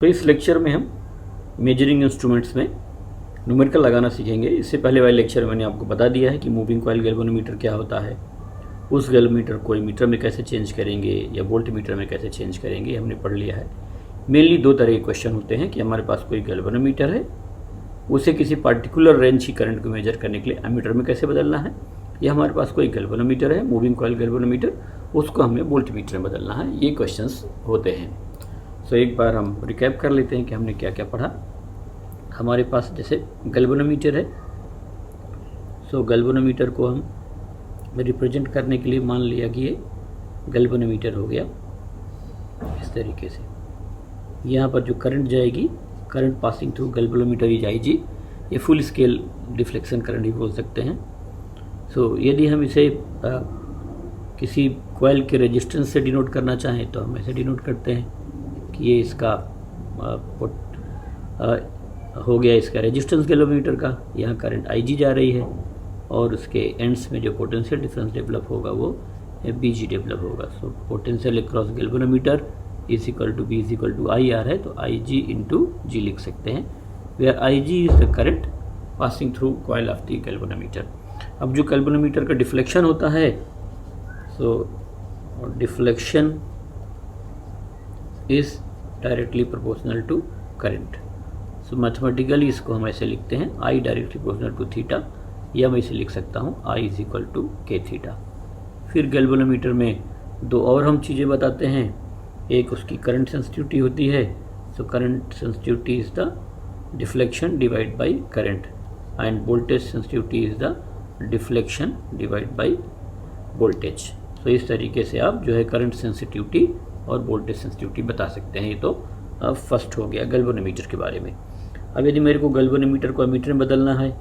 तो इस लेक्चर में हम मेजरिंग इंस्ट्रूमेंट्स में न्यूमेरिकल लगाना सीखेंगे। इससे पहले वाले लेक्चर में मैंने आपको बता दिया है कि मूविंग कॉइल गैल्वेनोमीटर क्या होता है, उस गैल्वेनोमीटर को मीटर में कैसे चेंज करेंगे या वोल्ट मीटर में कैसे चेंज करेंगे, हमने पढ़ लिया है। मेनली दो तरह के क्वेश्चन होते हैं कि हमारे पास कोई गैल्वेनोमीटर है, उसे किसी पार्टिकुलर रेंज की करंट को मेजर करने के लिए एमीटर में कैसे बदलना है, या हमारे पास कोई गैल्वेनोमीटर है, मूविंग कॉइल गैल्वेनोमीटर, उसको हमें वोल्ट मीटर में बदलना है। ये क्वेश्चंस होते हैं। सो एक बार हम रिकैप कर लेते हैं कि हमने क्या क्या पढ़ा। हमारे पास जैसे गैल्वेनोमीटर है, सो गैल्वेनोमीटर को हम रिप्रेजेंट करने के लिए मान लिया कि ये गैल्वेनोमीटर हो गया। इस तरीके से यहाँ पर जो करंट जाएगी, करंट पासिंग थ्रू गैल्वेनोमीटर ही जाएगी, ये फुल स्केल डिफ्लेक्शन करंट ही बोल सकते हैं। सो यदि हम इसे किसी कॉइल के रेजिस्टेंस से डिनोट करना चाहें तो हम ऐसे डिनोट करते हैं कि ये इसका हो गया इसका रेजिस्टेंस गैल्वेनोमीटर का, यहाँ करंट IG जा रही है और उसके एंड्स में जो पोटेंशियल डिफरेंस डेवलप होगा वो BG डेवलप होगा। So potential across galvanometer is equal to B is equal to IR है, तो IG इंटू G लिख सकते हैं, where IG is the current passing through coil of the galvanometer. अब जो गैल्वेनोमीटर का डिफ्लेक्शन होता है, so deflection is directly proportional to current. So mathematically इसको हम ऐसे लिखते हैं I directly proportional to theta, या मैं इसे लिख सकता हूँ I is equal to K theta. फिर गैल्वेनोमीटर में दो और हम चीज़ें बताते हैं, एक उसकी करंट सेंसिटिविटी होती है, so current sensitivity is the deflection divide by current, and voltage sensitivity is the deflection divide by voltage. So इस तरीके से आप जो है करंट सेंसिटिविटी और वोल्टेज सेंसिटिविटी बता सकते हैं। ये तो फर्स्ट हो गया गैल्वेनोमीटर के बारे में। अब यदि मेरे को गैल्वेनोमीटर को एमीटर में बदलना है,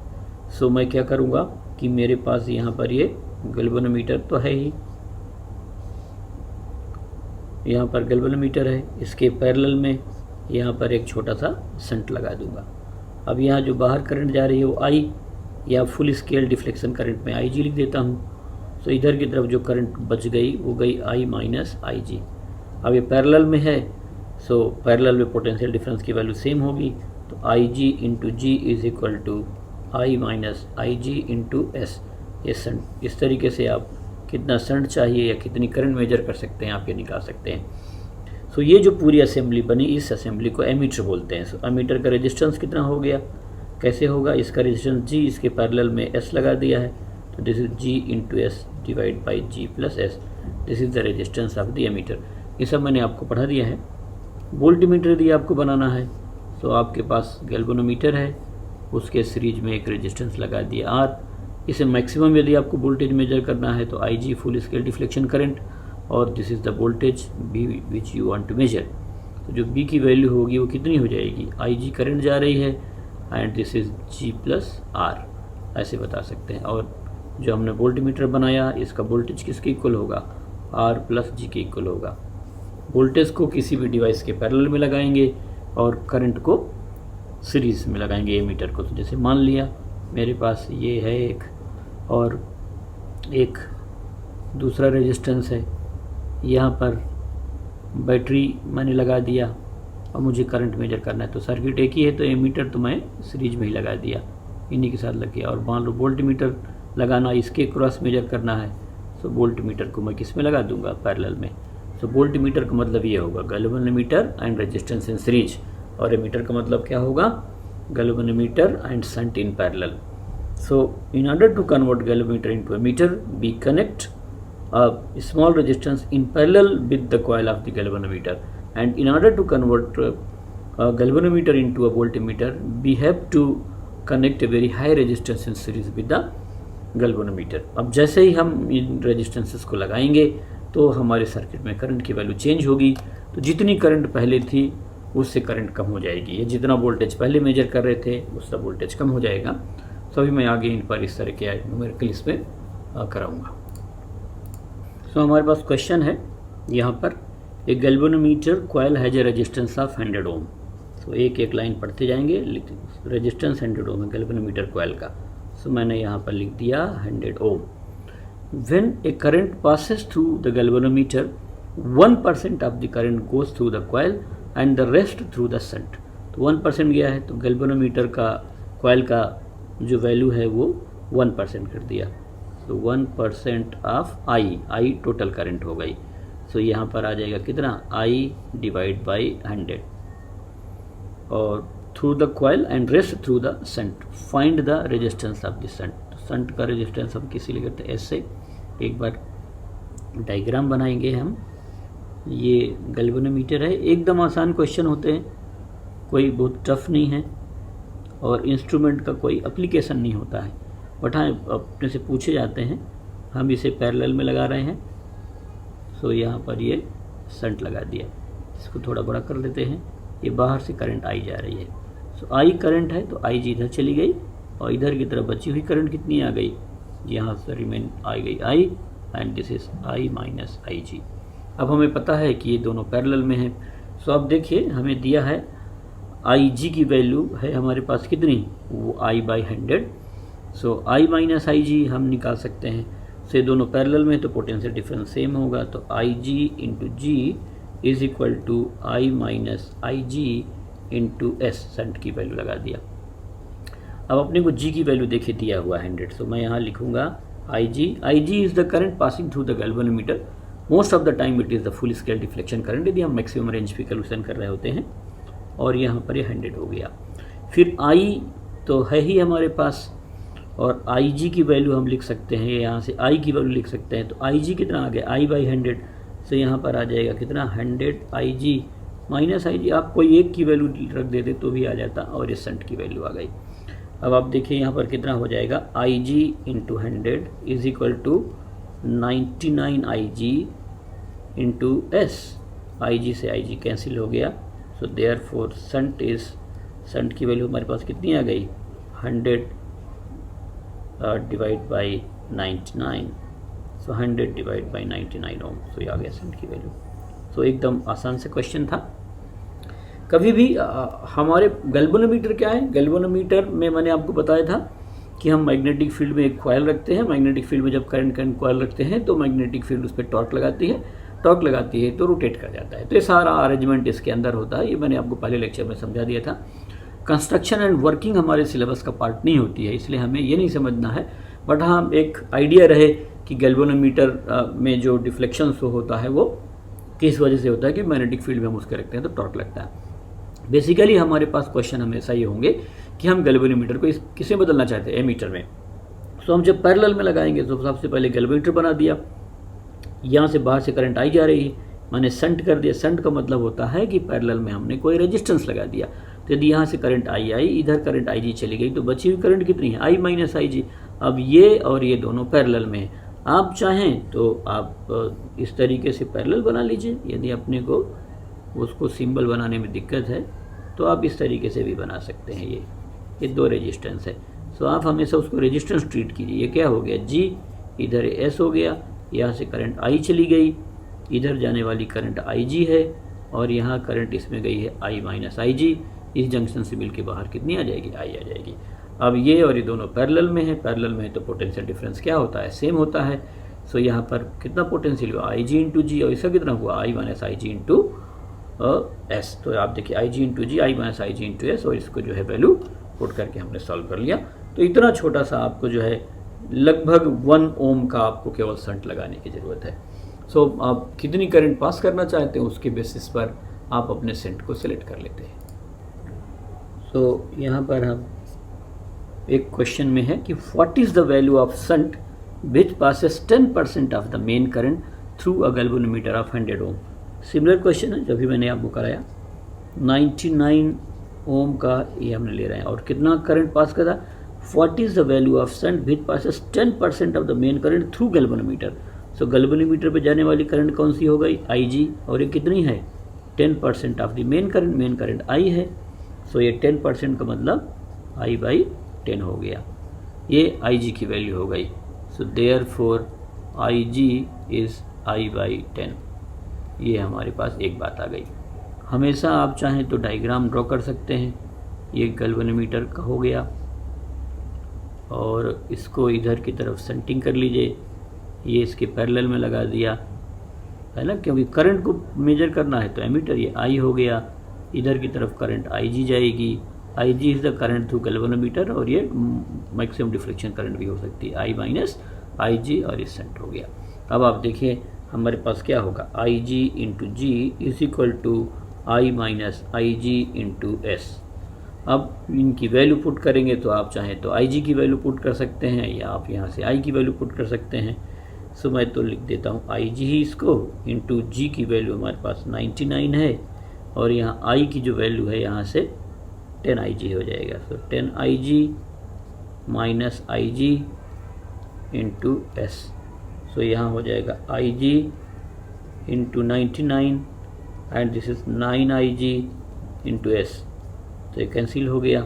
सो मैं क्या करूँगा कि मेरे पास यहाँ पर ये गैल्वेनोमीटर तो है ही, यहाँ पर गैल्वेनोमीटर है, इसके पैरेलल में यहाँ पर एक छोटा सा शंट लगा दूंगा। अब यहाँ जो बाहर करंट जा रही है वो I, या फुल स्केल डिफ्लेक्शन करंट में IG लिख देता हूँ। सो इधर की तरफ जो करंट बच गई वो गई I माइनस IG। अब ये पैरेलल में है, सो पैरेलल में पोटेंशियल डिफरेंस की वैल्यू सेम होगी, तो IG into G is equal to I minus IG into S। ये शंट, इस तरीके से आप कितना शंट चाहिए या कितनी करंट मेजर कर सकते हैं, आप ये निकाल सकते हैं। सो ये जो पूरी असेंबली बनी, इस असेंबली को एमीटर बोलते हैं। सो एमीटर का रेजिस्टेंस कितना हो गया, कैसे होगा, इसका रेजिस्टेंस G, इसके पैरेलल में S लगा दिया है, तो this is G into S divide by G plus S, this is the resistance of the ammeter. ये सब मैंने आपको पढ़ा दिया है। वोल्टमीटर यदि आपको बनाना है, तो आपके पास गैल्वेनोमीटर है, उसके सीरीज में एक रेजिस्टेंस लगा दिया R। इसे मैक्सिमम यदि आपको वोल्टेज मेजर करना है तो IG full scale deflection current, और this is the voltage B which you want to measure. तो जो B की वैल्यू होगी वो कितनी हो जाएगी, IG करंट जा रही है and this is G plus R, ऐसे बता सकते हैं। और जो हमने वोल्टमीटर बनाया, इसका वोल्टेज किसके इक्वल होगा, R प्लस G के इक्वल होगा। वोल्टेज को किसी भी डिवाइस के पैरेलल में लगाएंगे और करंट को सीरीज में लगाएंगे एमीटर को। तो जैसे मान लिया मेरे पास ये है एक, और एक दूसरा रेजिस्टेंस है, यहाँ पर बैटरी मैंने लगा दिया और मुझे करंट मेजर करना है, तो सर्किट एक ही है, तो एमीटर तो मैं सीरीज में ही लगा दिया, इन्हीं के साथ लग गया। और मान लो वोल्टमीटर लगाना, इसके क्रॉस मेजर करना है, तो वोल्टमीटर को मैं किस में लगा दूंगा, पैरेलल में। तो वोल्टमीटर का मतलब ये होगा galvanometer and resistance in series, और एमीटर का मतलब क्या होगा, galvanometer and shunt in parallel. So in order to convert galvanometer into ammeter, we connect a small resistance in parallel with the coil of the galvanometer, and in order to convert a galvanometer into a voltmeter, we have to connect a very high resistance in series with the galvanometer। अब जैसे ही हम इन resistances को लगाएंगे तो हमारे circuit में current की value change होगी। तो जितनी करंट पहले थी उससे करंट कम हो जाएगी, या जितना वोल्टेज पहले मेजर कर रहे थे उसका वोल्टेज कम हो जाएगा। तो अभी मैं आगे इन पर इस तरह के न्यूमेरिकल इसमें कराऊंगा। सो हमारे पास क्वेश्चन है यहाँ पर, एक galvanometer coil has a resistance of 100 ओम। तो एक एक लाइन पढ़ते जाएंगे, रेजिस्टेंस 100 ओम है गैल्वेनोमीटर कॉइल का। सो मैंने यहाँ पर लिख दिया 100 ओम। When a current passes through the galvanometer, 1% of the current goes through the coil and the rest through the shunt. तो 1% गया है तो गैल्वेनोमीटर का कॉइल का जो वैल्यू है वो 1% कर दिया। तो 1% ऑफ आई टोटल करंट हो गई। सो यहाँ पर आ जाएगा कितना, I डिवाइड बाई 100 और through the coil and rest through the shunt. Find the resistance of the shunt. Shunt का रेजिस्टेंस हम किसी लिए करते हैं ऐसे। एक बार डायग्राम बनाएंगे हम। ये गैल्वेनोमीटर है, एकदम आसान क्वेश्चन होते हैं, कोई बहुत टफ नहीं है और इंस्ट्रूमेंट का कोई एप्लीकेशन नहीं होता है, बट हाँ अपने से पूछे जाते हैं। हम इसे पैरेलल में लगा रहे हैं। सो यहाँ पर ये शंट लगा दिया। इसको थोड़ा बड़ा कर देते हैं। ये बाहर से करंट आई जा रही है। सो आई करंट है तो आई जी इधर चली गई और इधर की तरफ बची हुई करंट कितनी आ गई, यहाँ से रिमेन आ गई I and this is I minus I G. अब हमें पता है कि ये दोनों पैरेलल में हैं। सो अब देखिए हमें दिया है आई जी की वैल्यू है हमारे पास कितनी, वो आई by 100। So I minus I जी हम निकाल सकते हैं। से दोनों पैरेलल में तो पोटेंशियल डिफरेंस सेम होगा। तो I G into G is equal to I minus I G into S. Shunt की वैल्यू लगा दिया। अब अपने को जी की वैल्यू देखिए दिया हुआ 100। सो मैं यहाँ लिखूँगा I G is the current passing through the galvanometer. Most of the time it is the full scale deflection current, यदि हम मैक्सिमम रेंज पे कैलकुलेशन कर रहे होते हैं। और यहाँ पर ये 100 हो गया। फिर आई तो है ही हमारे पास और आई जी की वैल्यू हम लिख सकते हैं, यहाँ से आई की वैल्यू लिख सकते हैं। तो आई जी कितना आ गया, आई बाई 100। से यहाँ पर आ जाएगा कितना, 100 आई जी माइनस आई जी। आप कोई एक की वैल्यू रख देते तो भी आ जाता और ये शंट की वैल्यू आ गई। अब आप देखिए यहाँ पर कितना हो जाएगा, I G into 100 is equal to 99 I G into S. I G से आई जी कैंसिल हो गया। सो देयर फोर शंट की वैल्यू हमारे पास कितनी आ गई, 100 divide by 99। So 100 divide by 99 ohm. So ये आ गया शंट की वैल्यू। सो एकदम आसान से क्वेश्चन था। कभी भी हमारे गैल्वेनोमीटर क्या है, गैल्वेनोमीटर में मैंने आपको बताया था कि हम मैग्नेटिक फील्ड में एक कॉइल रखते हैं। मैग्नेटिक फील्ड में जब करंट कॉइल रखते हैं तो मैग्नेटिक फील्ड उस पर टॉर्क लगाती है तो रोटेट कर जाता है। तो ये सारा अरेंजमेंट इसके अंदर होता है। ये मैंने आपको पहले लेक्चर में समझा दिया था। कंस्ट्रक्शन एंड वर्किंग हमारे सिलेबस का पार्ट नहीं होती है, इसलिए हमें ये नहीं समझना है। बट हाँ एक आइडिया रहे कि गैल्वेनोमीटर में जो डिफ्लेक्शन शो होता है वो किस वजह से होता है कि मैग्नेटिक फील्ड में हम उसके रखते हैं तो टॉर्क लगता है। बेसिकली हमारे पास क्वेश्चन हमेशा ये होंगे कि हम गैल्वेनोमीटर को किसमें बदलना चाहते हैं, एमीटर में। सो हम जब पैरेलल में लगाएंगे तो सबसे पहले गैल्वेनोमीटर बना दिया। यहाँ से बाहर से करंट आई जा रही है, मैंने शंट कर दिया। शंट का मतलब होता है कि पैरेलल में हमने कोई रेजिस्टेंस लगा दिया। तो यदि यहाँ से करंट आई इधर करंट आई जी चली गई तो बची हुई करंट कितनी है, आई माइनस आई जी। अब ये और ये दोनों पैरेलल में हैं। आप चाहें तो आप इस तरीके से पैरेलल बना लीजिए। यदि अपने को उसको सिंबल बनाने में दिक्कत है तो आप इस तरीके से भी बना सकते हैं। ये दो रेजिस्टेंस है। सो आप हमेशा उसको रेजिस्टेंस ट्रीट कीजिए। ये क्या हो गया, जी इधर एस हो गया, यहाँ से करंट आई चली गई, इधर जाने वाली करंट आई जी है और यहाँ करंट इसमें गई है आई माइनस आई जी। इस जंक्शन से मिल के बाहर कितनी आ जाएगी, आई आ जाएगी। अब ये और ये दोनों पैरेलल में है। पैरेलल में तो पोटेंशियल डिफरेंस क्या होता है, सेम होता है। सो यहाँ पर कितना पोटेंशियल हुआ, आई जी इंटू जी, और इसका कितना हुआ, आई minus I G into S. तो आप देखिए आई G into ji, I minus I G into S, और इसको जो है वैल्यू पुट करके हमने सॉल्व कर लिया। तो इतना छोटा सा आपको जो है लगभग 1 ओम का आपको केवल शंट लगाने की ज़रूरत है। सो आप कितनी करंट पास करना चाहते हैं उसके बेसिस पर आप अपने शंट को सिलेक्ट कर लेते हैं। सो यहाँ पर हम एक क्वेश्चन में है कि what is the value of shunt which passes 10% of the main current through a galvanometer of 100 ohm. Similar question है जो भी मैंने आपको कराया। 99 ओम का ये हमने ले रहे हैं और कितना करंट पास करा, what is the value of shunt which passes 10% of the main current through galvanometer. So galvanometer पे जाने वाली करंट कौन सी हो गई, आई जी, और ये कितनी है 10% of the main current I है। सो ये 10% का मतलब आई बाई 10 हो गया। ये आई जी की वैल्यू हो गई। So therefore I G is I by 10। ये हमारे पास एक बात आ गई। हमेशा आप चाहें तो डायग्राम ड्रॉ कर सकते हैं। ये गैल्वेनोमीटर का हो गया और इसको इधर की तरफ सेंटिंग कर लीजिए। ये इसके पैरेलल में लगा दिया है ना, क्योंकि करंट को मेजर करना है तो एमीटर ये आई हो गया इधर की तरफ करंट IG जाएगी। IG is the current through galvanometer, और ये मैक्सिमम डिफ्लेक्शन करंट भी हो सकती है, I माइनस IG, और ये सेंट हो गया। अब आप देखिए हमारे पास क्या होगा, IG into G is equal to I minus IG into S। अब इनकी वैल्यू पुट करेंगे तो आप चाहें तो IG की वैल्यू पुट कर सकते हैं, या आप यहाँ से I की वैल्यू पुट कर सकते हैं। सो मैं तो लिख देता हूँ IG ही इसको, इंटू G की वैल्यू हमारे पास 99 है, और यहाँ I की जो वैल्यू है यहाँ से 10IG हो जाएगा। सो 10IG minus IG into S। सो यहाँ हो जाएगा IG into 99 and this is 9IG into S। तो ये कैंसिल हो गया।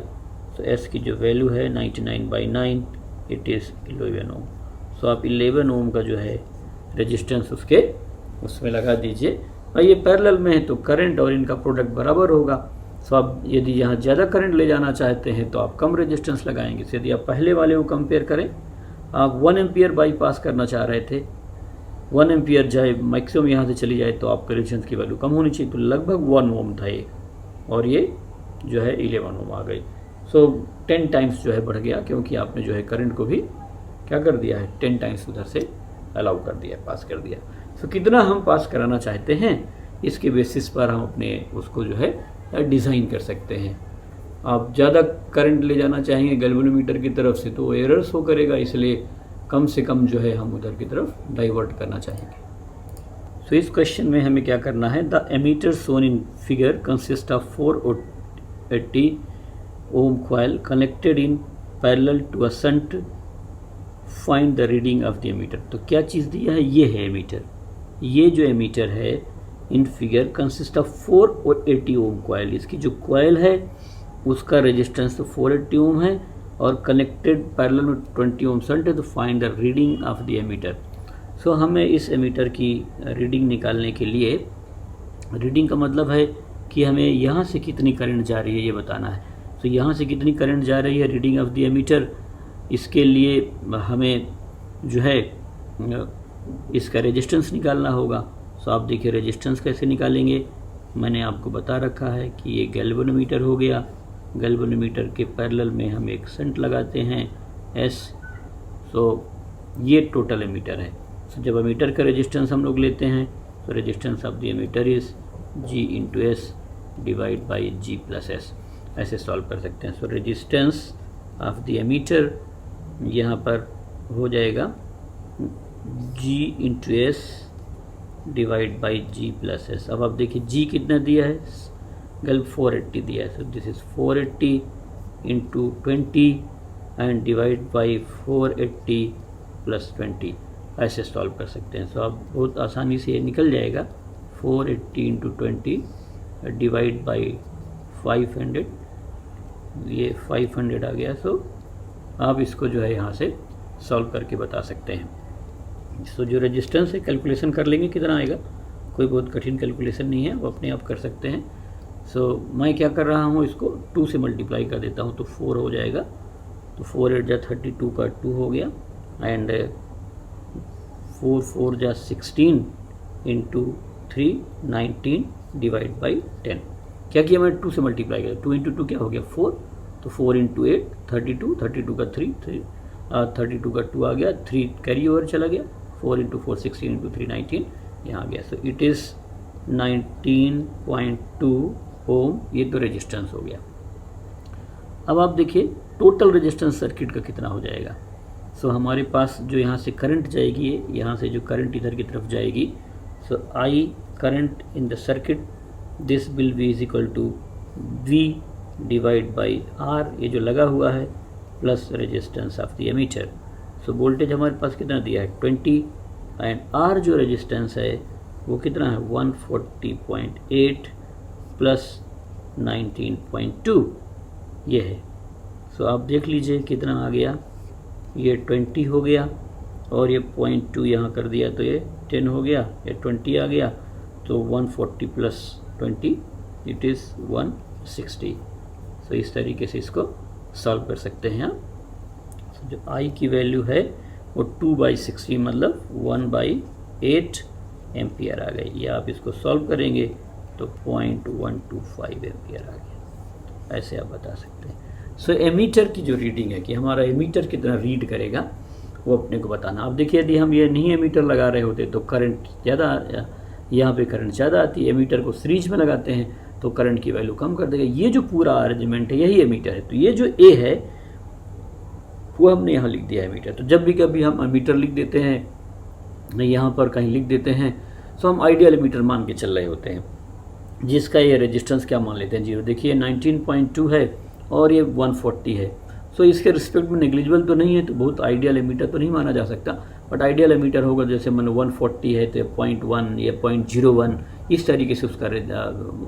तो S की जो वैल्यू है 99/9 इट इज़ 11 ओम। सो आप 11 ओम का जो है रेजिस्टेंस उसमें लगा दीजिए, और ये पैरेलल में है तो करंट और इनका प्रोडक्ट बराबर होगा। सो आप यदि यहाँ ज़्यादा करंट ले जाना चाहते हैं तो आप कम रेजिस्टेंस लगाएंगे। तो यदि आप पहले वाले को कंपेयर करें, आप 1 एम्पियर बाईपास करना चाह रहे थे, 1 एम्पियर जाए मैक्सिमम यहाँ से चली जाए तो आपके रेजिस्टेंस की वैल्यू कम होनी चाहिए, तो लगभग 1 ओम था ये, और ये जो है 11 ओम आ गई। सो 10 टाइम्स जो है बढ़ गया, क्योंकि आपने जो है करंट को भी क्या कर दिया है, 10 टाइम्स उधर से अलाउ कर दिया, पास कर दिया। सो कितना हम पास कराना चाहते हैं इसके बेसिस पर हम अपने उसको जो है डिज़ाइन कर सकते हैं। आप ज़्यादा करंट ले जाना चाहेंगे गैल्वेनोमीटर की तरफ से तो वो एरर शो करेगा, इसलिए कम से कम जो है हम उधर की तरफ डाइवर्ट करना चाहेंगे। सो इस क्वेश्चन में हमें क्या करना है, the ammeter shown in figure consist of 480 ohm coil connected in parallel to a shunt, find the reading of the ammeter. तो क्या चीज़ दिया है, ये है एमीटर। ये जो एमीटर है in figure consist of 480 ohm coil. इसकी जो कॉइल है उसका रेजिस्टेंस तो 480 ओम है, और कनेक्टेड पैरेलल में 20 ओम शंट है, तो find the reading of the ammeter. So हमें इस एमीटर की रीडिंग निकालने के लिए, रीडिंग का मतलब है कि हमें यहाँ से कितनी करंट जा रही है ये बताना है। तो यहाँ से कितनी करंट जा रही है, रीडिंग ऑफ द एमीटर, इसके लिए हमें जो है इसका रेजिस्टेंस निकालना होगा। सो आप देखिए रेजिस्टेंस कैसे निकालेंगे, मैंने आपको बता रखा है कि ये गैल्वेनोमीटर हो गया। गैल्वेनोमीटर के पैरेलल में हम एक शंट लगाते हैं S। सो ये टोटल एमीटर है। सो जब एमीटर का रेजिस्टेंस हम लोग लेते हैं तो resistance of the ammeter is G into S divide by G plus S। ऐसे सॉल्व कर सकते हैं। So resistance of the ammeter यहाँ पर हो जाएगा G into S divide by G plus S। अब आप देखिए G कितना दिया है, 480 दिया है। So this is 480 into 20 and divide by 480 plus 20। ऐसे सॉल्व कर सकते हैं। सो आप बहुत आसानी से ये निकल जाएगा। 480 इंटू 20 डिवाइड बाई 500, ये 500 आ गया। सो आप इसको जो है यहाँ से सॉल्व करके बता सकते हैं। सो जो रेजिस्टेंस है कैलकुलेशन कर लेंगे कितना आएगा, कोई बहुत कठिन कैलकुलेशन नहीं है, वो अपने आप कर सकते हैं। सो मैं क्या कर रहा हूँ, इसको 2 से मल्टीप्लाई कर देता हूँ तो 4 हो जाएगा। तो 4 8 जा 32 का 2 हो गया, एंड 4 4 जा 16 इंटू 3 19 डिवाइड बाई 10। क्या किया मैं, 2 से मल्टीप्लाई किया, 2 इंटू 2 क्या हो गया 4, तो 4 इंटू 8 32, 32 का 3 32 का 2 आ गया, 3 कैरी ओवर चला गया, 4 इंटू 4 16 इंटू 3 19 यहाँ आ गया। सो इट इज़ 19.2 ओम। ये तो रेजिस्टेंस हो गया। अब आप देखिए टोटल रेजिस्टेंस सर्किट का कितना हो जाएगा। सो हमारे पास जो यहाँ से करंट जाएगी, यहाँ से जो करंट इधर की तरफ जाएगी, so I current in the circuit this will be is equal to V divide by R, ये जो लगा हुआ है, plus resistance of the ammeter. So voltage हमारे पास कितना दिया है 20, एंड R जो रेजिस्टेंस है वो कितना है 140.8 प्लस 19.2 ये है। सो आप देख लीजिए कितना आ गया, ये 20 हो गया, और ये 0.2 यहाँ कर दिया तो ये 10 हो गया, ये 20 आ गया, तो 140 प्लस 20 इट इज़ 160। सो इस तरीके से इसको सॉल्व कर सकते हैं आप। जो I की वैल्यू है वो 2/60 मतलब 1/8 एम्पियर आ गई। या आप इसको सॉल्व करेंगे तो 0.125 एम्पियर आ गया, ऐसे आप बता सकते हैं। सो एमीटर की जो रीडिंग है कि हमारा एमीटर कितना रीड करेगा वो अपने को बताना। अब देखिए यदि हम ये नहीं एमीटर लगा रहे होते तो करंट ज़्यादा, यहाँ पे करंट ज़्यादा आती है। एमीटर को सीरीज में लगाते हैं तो करंट की वैल्यू कम कर देगा। ये जो पूरा अरेंजमेंट है यही एमीटर है। तो ये जो ए है वो हमने यहाँ लिख दिया एमीटर। तो जब भी कभी हम एमीटर लिख देते हैं, यहाँ पर कहीं लिख देते हैं, तो हम आइडियल एमीटर मान के चल रहे होते हैं, जिसका ये रेजिस्टेंस क्या मान लेते हैं 0। देखिए 19.2 है और ये 140 है। सो इसके रिस्पेक्ट में नेग्लिजिबल तो नहीं है, तो बहुत आइडियल एमीटर तो नहीं माना जा सकता। बट आइडियल एमीटर होगा जैसे मैंने 140 है तो 0.1 या 0.01 इस तरीके से उसका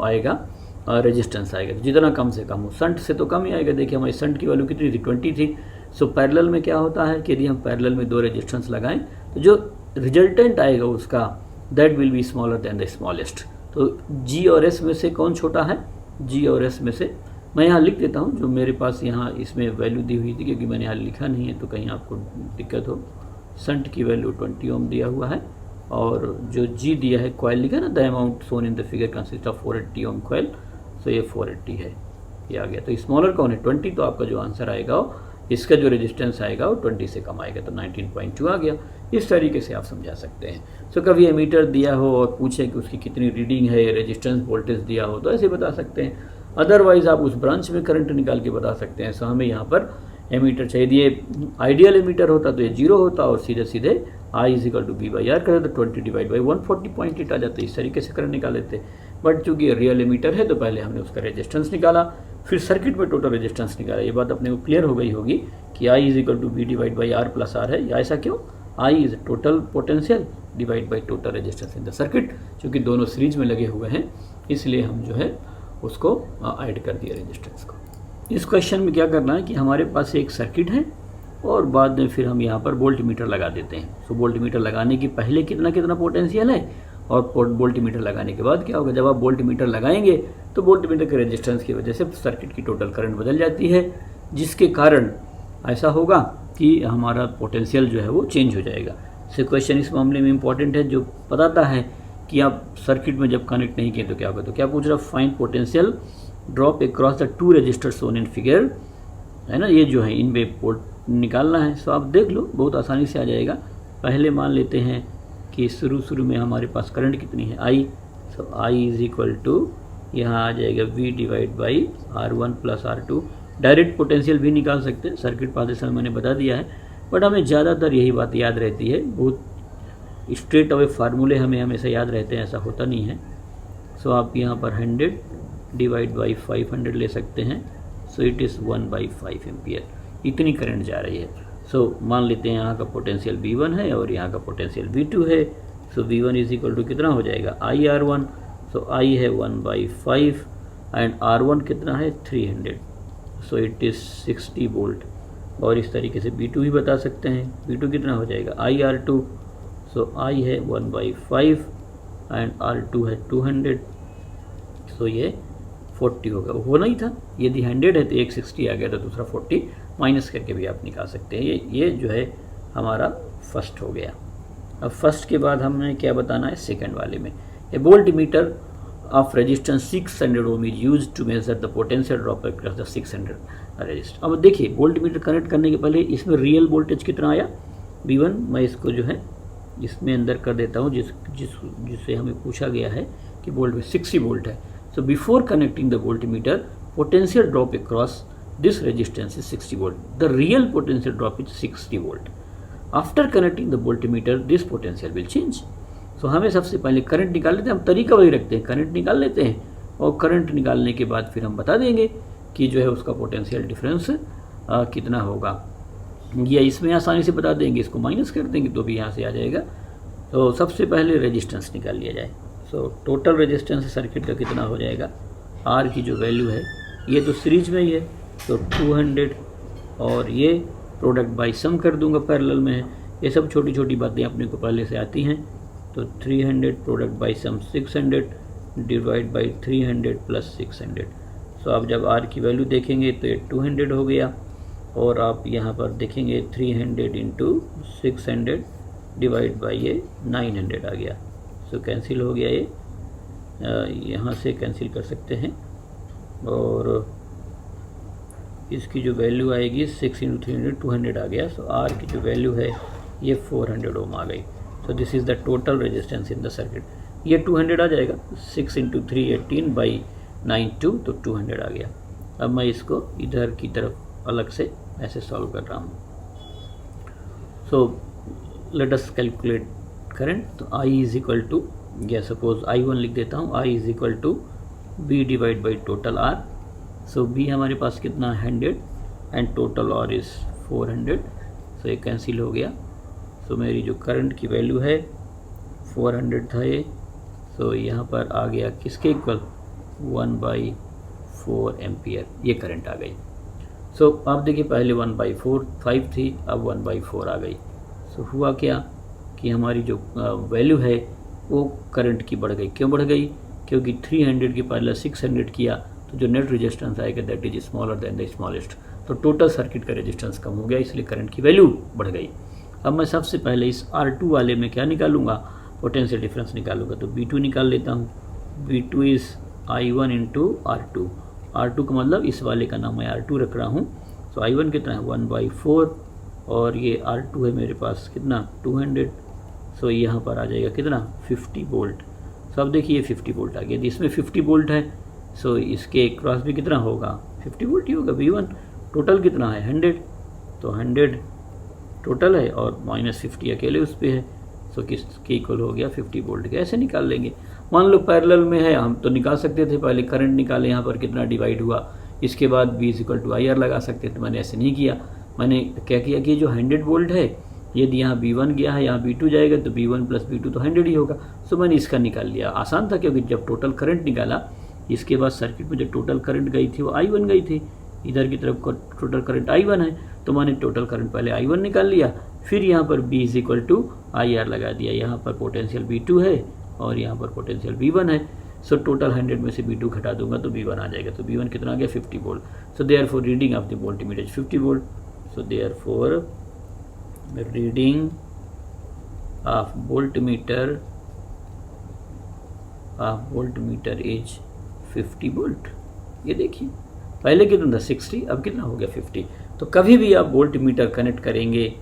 आएगा रेजिस्टेंस आएगा। तो जितना कम से कम हो, संट से तो कम ही आएगा। देखिए हमारी संट की वैल्यू कितनी थी 20 थी। सो पैरेलल में क्या होता है कि यदि हम पैरेलल में 2 रेजिस्टेंस लगाएं तो जो रिजल्टेंट आएगा उसका that will be smaller than the smallest. तो जी और एस में से कौन छोटा है? जी और एस में से मैं यहाँ लिख देता हूँ जो मेरे पास यहाँ इसमें वैल्यू दी हुई थी, क्योंकि मैंने यहाँ लिखा नहीं है तो कहीं आपको दिक्कत हो। संट की वैल्यू 20 ओम दिया हुआ है और जो जी दिया है कॉइल लिखा ना, the amount shown in the figure consist of 480 ohm coil. So ये 480 है, ये आ गया। तो स्मॉलर कौन है? 20। तो आपका जो आंसर आएगा वो, इसका जो रेजिस्टेंस आएगा वो 20 से कम आएगा, तो 19.2 आ गया। इस तरीके से आप समझा सकते हैं। सो कभी एमीटर दिया हो और पूछे कि उसकी कितनी रीडिंग है, रेजिस्टेंस वोल्टेज दिया हो तो ऐसे बता सकते हैं। अदरवाइज आप उस ब्रांच में करंट निकाल के बता सकते हैं। सो हमें यहाँ पर एमीटर चाहिए। ये आइडियल एमीटर होता तो ये 0 होता और सीधे सीधे I = V/R कर देते, 20 / 140.8 आ जाते। इस तरीके से करंट निकाल लेते। बट चूंकि ये रियल एमीटर है तो पहले हमने उसका रेजिस्टेंस निकाला, फिर सर्किट में टोटल रेजिस्टेंस निकाला। ये बात अपने को क्लियर हो गई होगी कि I = V/R+R है। या ऐसा क्यों? I is total potential divide by total resistance in the circuit. चूँकि दोनों सीरीज में लगे हुए हैं इसलिए हम जो है उसको ऐड कर दिया रेजिस्टेंस को। इस क्वेश्चन में क्या करना है कि हमारे पास एक सर्किट है और बाद में फिर हम यहाँ पर वोल्ट मीटर लगा देते हैं। सो वोल्ट मीटर लगाने के पहले कितना कितना पोटेंशियल है और वोल्ट मीटर लगाने के बाद क्या होगा। जब आप वोल्ट मीटर लगाएंगे तो वोल्ट मीटर के रेजिस्टेंस की वजह से सर्किट की टोटल करंट बदल जाती है, जिसके कारण ऐसा होगा कि हमारा पोटेंशियल जो है वो चेंज हो जाएगा। सो क्वेश्चन इस मामले में इंपॉर्टेंट है, जो बताता है कि आप सर्किट में जब कनेक्ट नहीं किए तो क्या होगा। तो क्या पूछ रहा है? Find potential drop across the 2 resistor shown in figure, है ना। ये जो है इनमें पोर्ट निकालना है। सो आप देख लो, बहुत आसानी से आ जाएगा। पहले मान लेते हैं कि शुरू में हमारे पास करंट कितनी है I। सो I = यहाँ आ जाएगा V/R1 + R2। डायरेक्ट पोटेंशियल भी निकाल सकते हैं, सर्किट पढ़ते समय मैंने बता दिया है। बट हमें ज़्यादातर यही बात याद रहती है, बहुत स्ट्रेट अवे फार्मूले हमें हमेशा याद रहते हैं, ऐसा होता नहीं है। सो आप यहाँ पर 100 / 500 ले सकते हैं। सो इट इज़ 1/5 एम्पियर, इतनी करंट जा रही है। सो मान लेते हैं यहाँ का पोटेंशियल V1 है और यहाँ का पोटेंशियल V2 है। सो V1 = कितना हो जाएगा? IR1। सो I है 1/5 एंड R1 कितना है? 300। सो इट इज़ 60 वोल्ट। और इस तरीके से V2 भी बता सकते हैं। V2 कितना हो जाएगा? IR2। सो I है 1/5 एंड R2 है 200। सो ये 40 होगा, होना ही था। यदि 100 है तो एक 60 आ गया, तो दूसरा 40 माइनस करके भी आप निकाल सकते हैं। ये जो है हमारा फर्स्ट हो गया। अब फर्स्ट के बाद हमने क्या बताना है सेकंड वाले में। A voltmeter of resistance 600 ohm is use to measure the potential drop across the 600 resistor. अब देखिए वोल्ट मीटर कनेक्ट करने के पहले इसमें रियल वोल्टेज कितना आया? V1। मैं इसको जो है इसमें अंदर कर देता हूँ, जिससे हमें पूछा गया है कि वोल्ट में 60 वोल्ट है। So before connecting the voltmeter, potential drop across this resistance is 60 volt. The real potential drop is 60 volt. After connecting the voltmeter, this potential will change. So हमें सबसे पहले करंट निकाल लेते हैं। हम तरीका वही रखते हैं, करंट निकाल लेते हैं और करंट निकालने के बाद फिर हम बता देंगे कि जो है उसका पोटेंशियल डिफरेंस कितना होगा। या इसमें आसानी से बता देंगे, इसको माइनस कर देंगे तो भी यहाँ से आ जाएगा। तो सबसे पहले रेजिस्टेंस निकाल लिया जाए। सो टोटल रेजिस्टेंस सर्किट का कितना हो जाएगा? R की जो वैल्यू है, ये तो सीरीज में ही है तो 200 और ये प्रोडक्ट बाई सम कर दूंगा, पैरेलल में है। ये सब छोटी छोटी बातें अपने को पहले से आती हैं। तो 300 product by sum 600 divide by 300 + 600। So आप जब R की वैल्यू देखेंगे तो ये 200 हो गया और आप यहाँ पर देखेंगे 300 × 600 डिवाइड बाई ये 900 आ गया। सो कैंसिल हो गया ये यहाँ से कैंसिल कर सकते हैं और इसकी जो वैल्यू आएगी 6 × 300 200 आ गया। सो आर की जो वैल्यू है ये 400 ओम आ गई। So this is the total resistance in the circuit. ये 200 आ जाएगा, 6 × 3 18/92 तो 200 आ गया। अब मैं इसको इधर की तरफ अलग से ऐसे सॉल्व कर रहा हूँ। So let us calculate current. तो I इज इक्वल टू, या सपोज I1 लिख देता हूँ, I is equal to B divide by total R। So B हमारे पास कितना 100 and total R is 400। So ये कैंसिल हो गया। सो मेरी जो करंट की वैल्यू है 400 था ये। सो यहाँ पर आ गया किसके इक्वल 1/4 एम्पियर, ये करंट आ गई। सो आप देखिए पहले 1/4 5 थी, अब 1/4 आ गई। सो हुआ क्या कि हमारी जो वैल्यू है वो करंट की बढ़ गई। क्यों बढ़ गई? क्योंकि 300 की पहले 600 किया तो जो नेट रेजिस्टेंस आएगा that is smaller than the smallest. तो टोटल सर्किट का रेजिस्टेंस कम हो गया, इसलिए करंट की वैल्यू बढ़ गई। अब मैं सबसे पहले इस R2 वाले में क्या निकालूंगा, पोटेंशियल डिफरेंस निकालूंगा। तो B2 निकाल लेता हूँ। B2 is I1 × R2। R2 का मतलब इस वाले का नाम मैं R2 रख रहा हूँ। तो I1 कितना है 1/4 और ये R2 है मेरे पास कितना 200। सो यहाँ पर आ जाएगा कितना 50 वोल्ट। सो अब देखिए 50 वोल्ट आ गया। इसमें 50 वोल्ट है, सो इसके क्रॉस भी कितना होगा 50 वोल्ट ही होगा। V1 टोटल कितना है 100, तो 100 टोटल है और -50 अकेले उस पर है। सो किसके इक्वल हो गया 50 वोल्ट के। ऐसे निकाल लेंगे। मान लो पैरेलल में है, हम तो निकाल सकते थे, पहले करंट निकाले यहाँ पर कितना डिवाइड हुआ, इसके बाद B = IR लगा सकते थे। मैंने ऐसे नहीं किया। मैंने क्या किया कि जो 100 वोल्ट है यदि यहाँ B1 गया है यहाँ B2 जाएगा तो B1 + B2 तो 100 ही होगा। सो मैंने इसका निकाल लिया। आसान था क्योंकि जब टोटल करंट निकाला इसके बाद सर्किट में जो टोटल करंट गई थी वो I1 गई थी। इधर की तरफ का टोटल करंट I1 है, तो मैंने टोटल करंट पहले I1 निकाल लिया, फिर यहाँ पर B = IR लगा दिया। यहाँ पर पोटेंशियल B2 है और यहाँ पर पोटेंशियल B1 है। सो टोटल 100 में से B2 घटा दूंगा तो B1 आ जाएगा। तो B1 कितना आ गया 50 volt. So therefore reading of the voltmeter is 50 volt. So therefore reading of voltmeter is 50 volt. ये देखिए पहले कितना था 60, अब कितना हो गया 50। तो कभी भी आप वोल्टमीटर कनेक्ट करेंगे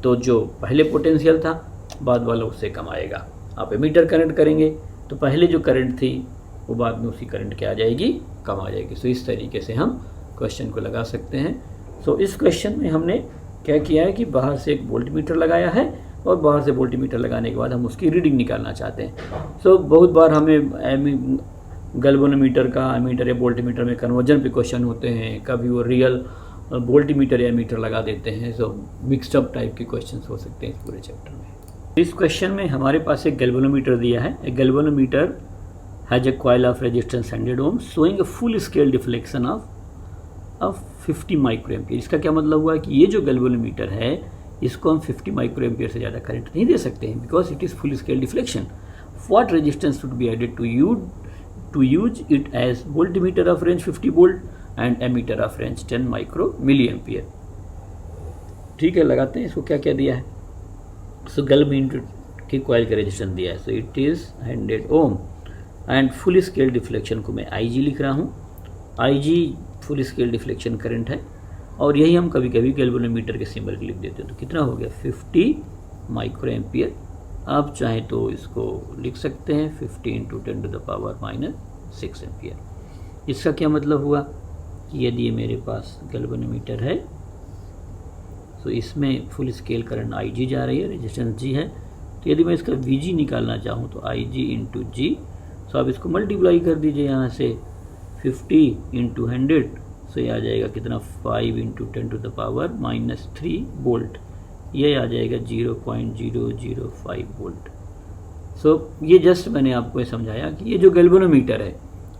तो जो पहले पोटेंशियल था बाद वाला उससे कम आएगा। आप एमीटर कनेक्ट करेंगे तो पहले जो करंट थी वो बाद में उसी करंट के आ जाएगी, कम आ जाएगी। सो इस तरीके से हम क्वेश्चन को लगा सकते हैं। सो इस क्वेश्चन में हमने क्या किया है कि बाहर से एक वोल्टमीटर लगाया है और बाहर से वोल्टमीटर लगाने के बाद हम उसकी रीडिंग निकालना चाहते हैं। सो बहुत बार हमें गैल्वेनोमीटर का एमीटर या वोल्टमीटर में कन्वर्जन पे क्वेश्चन होते हैं, कभी वो रियल वोल्टमीटर या एमीटर लगा देते हैं। सो मिक्सड टाइप के क्वेश्चन हो सकते हैं इस पूरे चैप्टर में। इस क्वेश्चन में हमारे पास एक गैल्वेनोमीटर दिया है। एक galvanometer has a coil of resistance 100 ohm showing a full scale deflection of 50 microampere. इसका क्या मतलब हुआ कि ये जो गैल्वेनोमीटर है इसको हम 50 माइक्रोएम्पियर से ज़्यादा करंट नहीं दे सकते हैं because it is full scale deflection. What resistance should be added to use it as voltmeter of range 50 volt and ammeter of range 10 micro milliampere। ठीक है, लगाते हैं इसको। क्या क्या दिया है? सो गैल्वेनोमीटर की कॉइल का रेजिस्टेंस दिया है। So it is 100 ohm and full scale deflection को मैं IG लिख रहा हूँ। IG full scale deflection current है और यही हम कभी कभी गैल्वेनोमीटर के सिंबल के लिख देते हैं। तो कितना हो गया 50 माइक्रो एम्पियर। आप चाहें तो इसको लिख सकते हैं 50 × 10⁻⁻6 एम्पियर। इसका क्या मतलब हुआ कि यदि ये मेरे पास गैल्वेनोमीटर है तो इसमें फुल स्केल करंट IG जा रही है, रेजिस्टेंस G है। तो यदि मैं इसका VG निकालना चाहूँ तो IG × G। सो आप इसको मल्टीप्लाई कर दीजिए यहाँ से 50 × 100। सो ये आ जाएगा कितना 5 × 10⁻³ वोल्ट। ये आ जाएगा 0.005 वोल्ट। सो ये जस्ट मैंने आपको ये समझाया कि ये जो गैल्वेनोमीटर है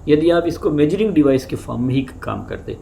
यदि आप इसको मेजरिंग डिवाइस के फॉर्म में ही काम करते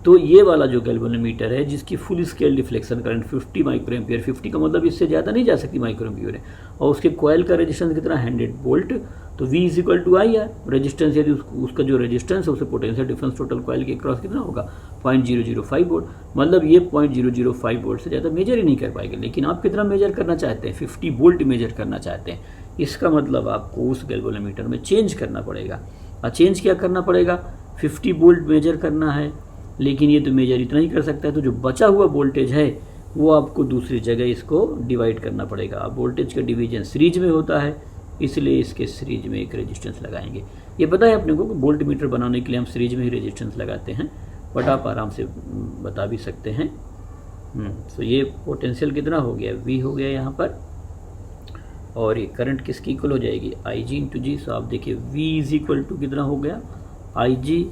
तो ये वाला जो गैल्वेनोमीटर है जिसकी full scale deflection current 50 micro ampere, 50 का मतलब इससे ज़्यादा नहीं जा सकती माइक्रो एम्पियर है, और उसके कॉइल का रेजिस्टेंस कितना 100 वोल्ट। तो V is equal to I R, resistance यदि उसका जो रेजिस्टेंस है उसे पोटेंशियल डिफरेंस टोटल कॉइल के क्रॉस कितना होगा 0.005 वोल्ट। मतलब ये 0.005 वोल्ट से ज़्यादा मेजर ही नहीं कर पाएंगे। लेकिन आप कितना मेजर करना चाहते हैं, 50 वोल्ट मेजर करना चाहते हैं। इसका मतलब आपको उस गैल्वेनोमीटर में चेंज करना पड़ेगा। और चेंज क्या करना पड़ेगा, 50 वोल्ट मेजर करना है, लेकिन ये तो मेजर इतना ही कर सकता है। तो जो बचा हुआ वोल्टेज है वो आपको दूसरी जगह इसको डिवाइड करना पड़ेगा। अब वोल्टेज का डिवीजन सीरीज में होता है, इसलिए इसके सीरीज में एक रेजिस्टेंस लगाएंगे। ये पता है अपने को कि वोल्ट मीटर बनाने के लिए हम सीरीज में ही रेजिस्टेंस लगाते हैं, बट आप आराम से बता भी सकते हैं। तो ये पोटेंशियल कितना हो गया, V हो गया यहाँ पर, और ये करंट किसकी इक्वल हो जाएगी, IG इंटू जी। सो आप देखिए V इज इक्वल टू कितना हो गया IG,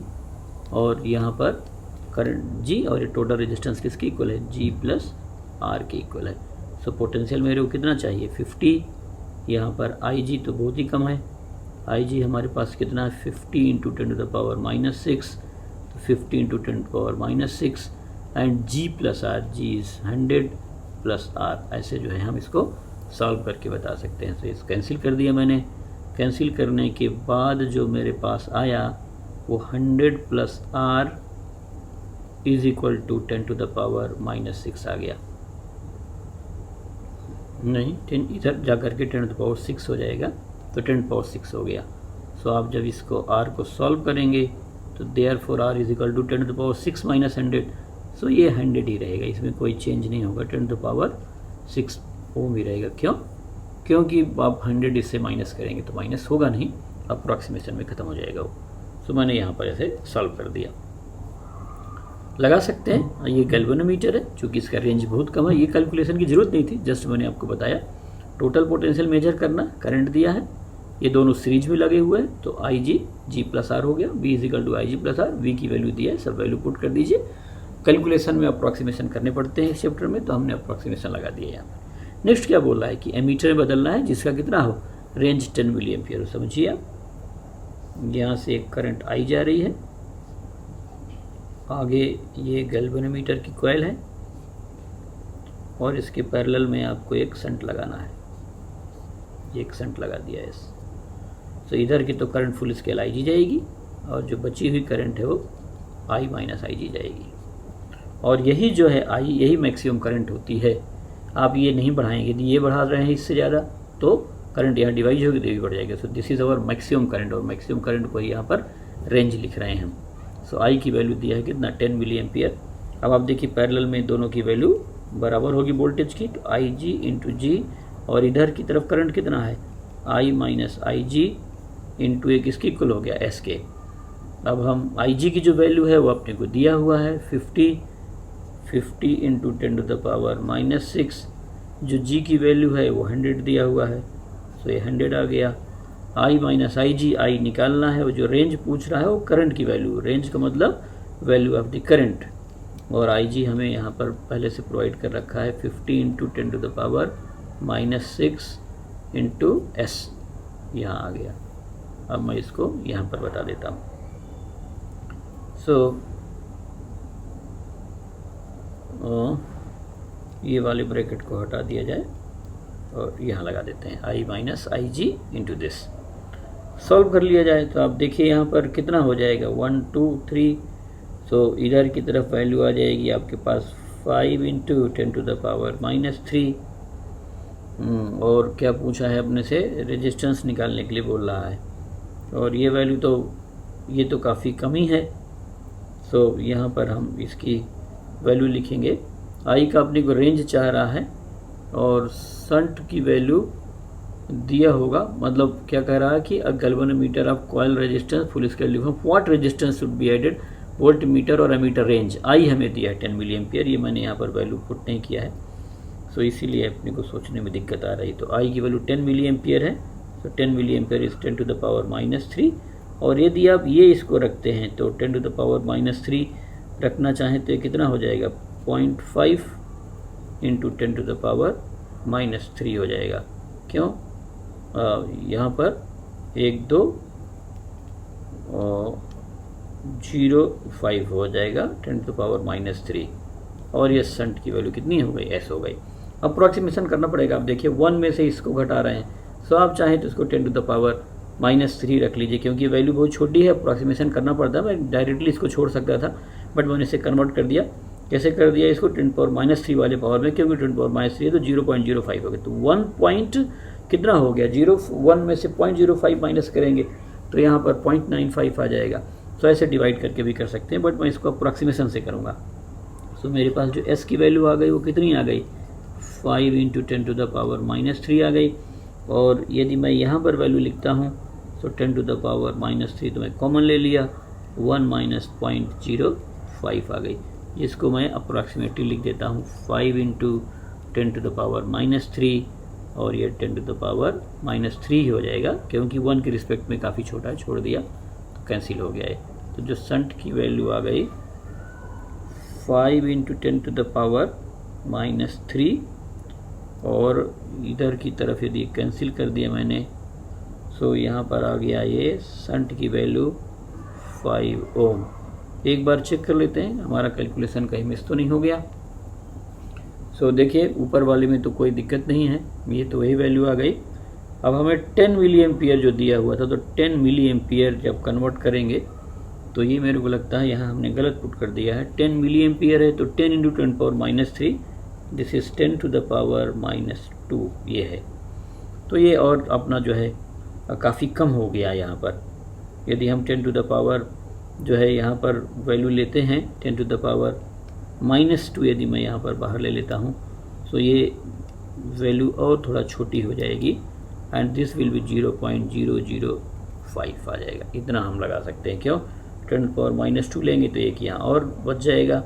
और यहाँ पर करंट G, और ये टोटल रेजिस्टेंस किसकी इक्वल है, G प्लस R के इक्वल है। सो पोटेंशियल मेरे को कितना चाहिए 50, यहाँ पर IG तो बहुत ही कम है। IG हमारे पास कितना है 50 इंटू 10 टू द पावर -6, तो 50 into 10 to power -6, and G plus R, G is 100 plus R। ऐसे जो है हम इसको सॉल्व करके बता सकते हैं। तो इसको कैंसिल कर दिया मैंने। कैंसिल करने के बाद जो मेरे पास आया वो 100 plus R is equal to 10 to the power -6 आ गया। नहीं, 10 इधर जा करके 10 टू द पावर 6 हो जाएगा, तो 10 टू द पावर 6 हो गया। सो आप जब इसको R को सॉल्व करेंगे तो therefore R is equal to 10 to the power 6 minus 100। So ये 100 ही रहेगा, इसमें कोई चेंज नहीं होगा, 10 टू द पावर 6 ओम ही रहेगा। क्यों? क्योंकि आप 100 इससे माइनस करेंगे तो माइनस होगा नहीं, अप्रॉक्सीमेशन में ख़त्म हो जाएगा वो। सो मैंने यहाँ पर ऐसे सॉल्व कर दिया। लगा सकते हैं, ये गैल्वेनोमीटर है, चूँकि इसका रेंज बहुत कम है, ये कैलकुलेशन की ज़रूरत नहीं थी, जस्ट मैंने आपको बताया। टोटल पोटेंशियल मेजर करना, करंट दिया है, ये दोनों सीरीज में लगे हुए हैं, तो IG G प्लस R हो गया, V is equal to IG plus R। V की वैल्यू दिया है, सब वैल्यू पुट कर दीजिए। कैलकुलेशन में अप्रॉक्सीमेशन करने पड़ते हैं इस चैप्टर में, तो हमने अप्रॉक्सीमेशन लगा दिया यहाँ पर। नेक्स्ट क्या बोल रहा है कि एमीटर में बदलना है जिसका कितना हो, रेंज 10 मिली एम्पियर हो। समझिए आप, यहाँ से एक करंट आई जा रही है, आगे ये गैल्वेनोमीटर की कॉइल है, और इसके पैरेलल में आपको एक शंट लगाना है। ये एक शंट लगा दिया है। तो इधर की तो करंट फुल स्केल IG जाएगी, और जो बची हुई करंट है वो I माइनस IG जाएगी। और यही जो है I, यही मैक्सिमम करंट होती है। आप ये नहीं बढ़ाएंगे, यदि ये बढ़ा रहे हैं इससे ज़्यादा तो करंट यहाँ डिवाइड होगी तो भी बढ़ जाएगा। So this is our maximum current, और मैक्सिमम करंट को यहाँ पर रेंज लिख रहे हैं हम। सो I की वैल्यू दिया है कितना, 10 मिली एम्पियर। अब आप देखिए पैरेलल में दोनों की वैल्यू बराबर होगी वोल्टेज की, तो IG इंटू जी, और इधर की तरफ करंट कितना है I माइनस IG इंटू एक इसकी इक्वल हो गया S के। अब हम IG की जो वैल्यू है वो अपने को दिया हुआ है 50 इंटू 10 टू द पावर -6, जो G की वैल्यू है वो 100 दिया हुआ है, सो ये 100 आ गया। I माइनस IG, I निकालना है, वो जो रेंज पूछ रहा है वो करंट की वैल्यू, रेंज का मतलब वैल्यू ऑफ द करंट, और IG हमें यहाँ पर पहले से प्रोवाइड कर रखा है 50 into 10 to the power -6 into S, यहाँ आ गया। अब मैं इसको यहाँ पर बता देता हूँ। सो ये वाले ब्रैकेट को हटा दिया जाए और यहाँ लगा देते हैं I minus IG into this. Solve कर लिया जाए तो आप देखिए यहाँ पर कितना हो जाएगा 1 2 3। सो इधर की तरफ वैल्यू आ जाएगी आपके पास 5 इंटू 10 टू द पावर -3। और क्या पूछा है अपने से, रेजिस्टेंस निकालने के लिए बोल रहा है, और ये वैल्यू तो ये तो काफ़ी कम ही है। सो यहाँ पर हम इसकी वैल्यू लिखेंगे। I का अपने को रेंज चाह रहा है, और शंट की वैल्यू दिया होगा, मतलब क्या कह रहा है कि a galvanometer of coil resistance full scale लिखो, what resistance should be added, voltmeter और एमीटर रेंज। I हमें दिया है 10 मिली एम्पियर, ये मैंने यहाँ पर वैल्यू पुट नहीं किया है, सो इसीलिए अपने को सोचने में दिक्कत आ रही। तो I की वैल्यू 10 मिली एम्पियर है, तो 10 milliampere is 10 to the power -3, और यदि आप ये इसको रखते हैं तो 10 टू द पावर -3 रखना चाहें तो ये कितना हो जाएगा 0.5 इंटू 10 टू द पावर -3 हो जाएगा। क्यों? यहाँ पर 1 2 0.5 हो जाएगा 10 टू द पावर -3, और ये शंट की वैल्यू कितनी हो गई, S हो गई। अप्रॉक्सीमेशन करना पड़ेगा। आप देखिए 1 में से इसको घटा रहे हैं, सो आप चाहें तो इसको 10 टू द पावर -3 रख लीजिए, क्योंकि वैल्यू बहुत छोटी है, अप्रॉक्सीमेशन करना पड़ता है। मैं डायरेक्टली इसको छोड़ सकता था, बट मैंने इसे कन्वर्ट कर दिया। कैसे कर दिया इसको? 10⁻³ वाले पावर में, क्योंकि 10⁻³ है तो 0.05 हो गया। तो 1 पॉइंट कितना हो गया? 1 में से 0.05 माइनस करेंगे तो यहाँ पर 0.95 आ जाएगा। तो ऐसे डिवाइड करके भी कर सकते हैं, बट मैं इसको अप्रॉक्सीमेशन से करूँगा। तो मेरे पास जो s की वैल्यू आ गई वो कितनी आ गई? 5 × 10⁻³ आ गई। और यदि मैं यहाँ पर वैल्यू लिखता हूँ तो 10⁻³ तो मैं कॉमन ले लिया, 1 - 0.05 आ गई, जिसको मैं अप्रॉक्सीमेटली लिख देता हूँ 5 × 10⁻³ और ये 10⁻³ हो जाएगा, क्योंकि 1 के रिस्पेक्ट में काफ़ी छोटा है, छोड़ दिया तो कैंसिल हो गया है। तो जो संट की वैल्यू आ गई 5 × 10⁻³ और इधर की तरफ यदि कैंसिल कर दिया मैंने, सो यहाँ पर आ गया ये संट की वैल्यू 5 ओम। एक बार चेक कर लेते हैं हमारा कैलकुलेशन कहीं मिस तो नहीं हो गया। सो देखिए ऊपर वाले में तो कोई दिक्कत नहीं है, ये तो वही वैल्यू आ गई। अब हमें 10 मिली एम्पियर जो दिया हुआ था, तो 10 मिली एम्पियर जब कन्वर्ट करेंगे तो ये मेरे को लगता है यहाँ हमने गलत पुट कर दिया है। 10 मिली एम्पियर है तो 10 × 10⁻³ दिस इज़ 10⁻² ये है। तो ये और अपना जो है काफ़ी कम हो गया यहाँ पर। यदि हम 10⁻² जो है यहाँ पर वैल्यू लेते हैं 10⁻² यदि मैं यहाँ पर बाहर ले लेता हूँ तो ये वैल्यू और थोड़ा छोटी हो जाएगी एंड दिस विल बी 0.005 आ जाएगा। इतना हम लगा सकते हैं। क्यों? 10⁻² लेंगे तो एक यहाँ और बच जाएगा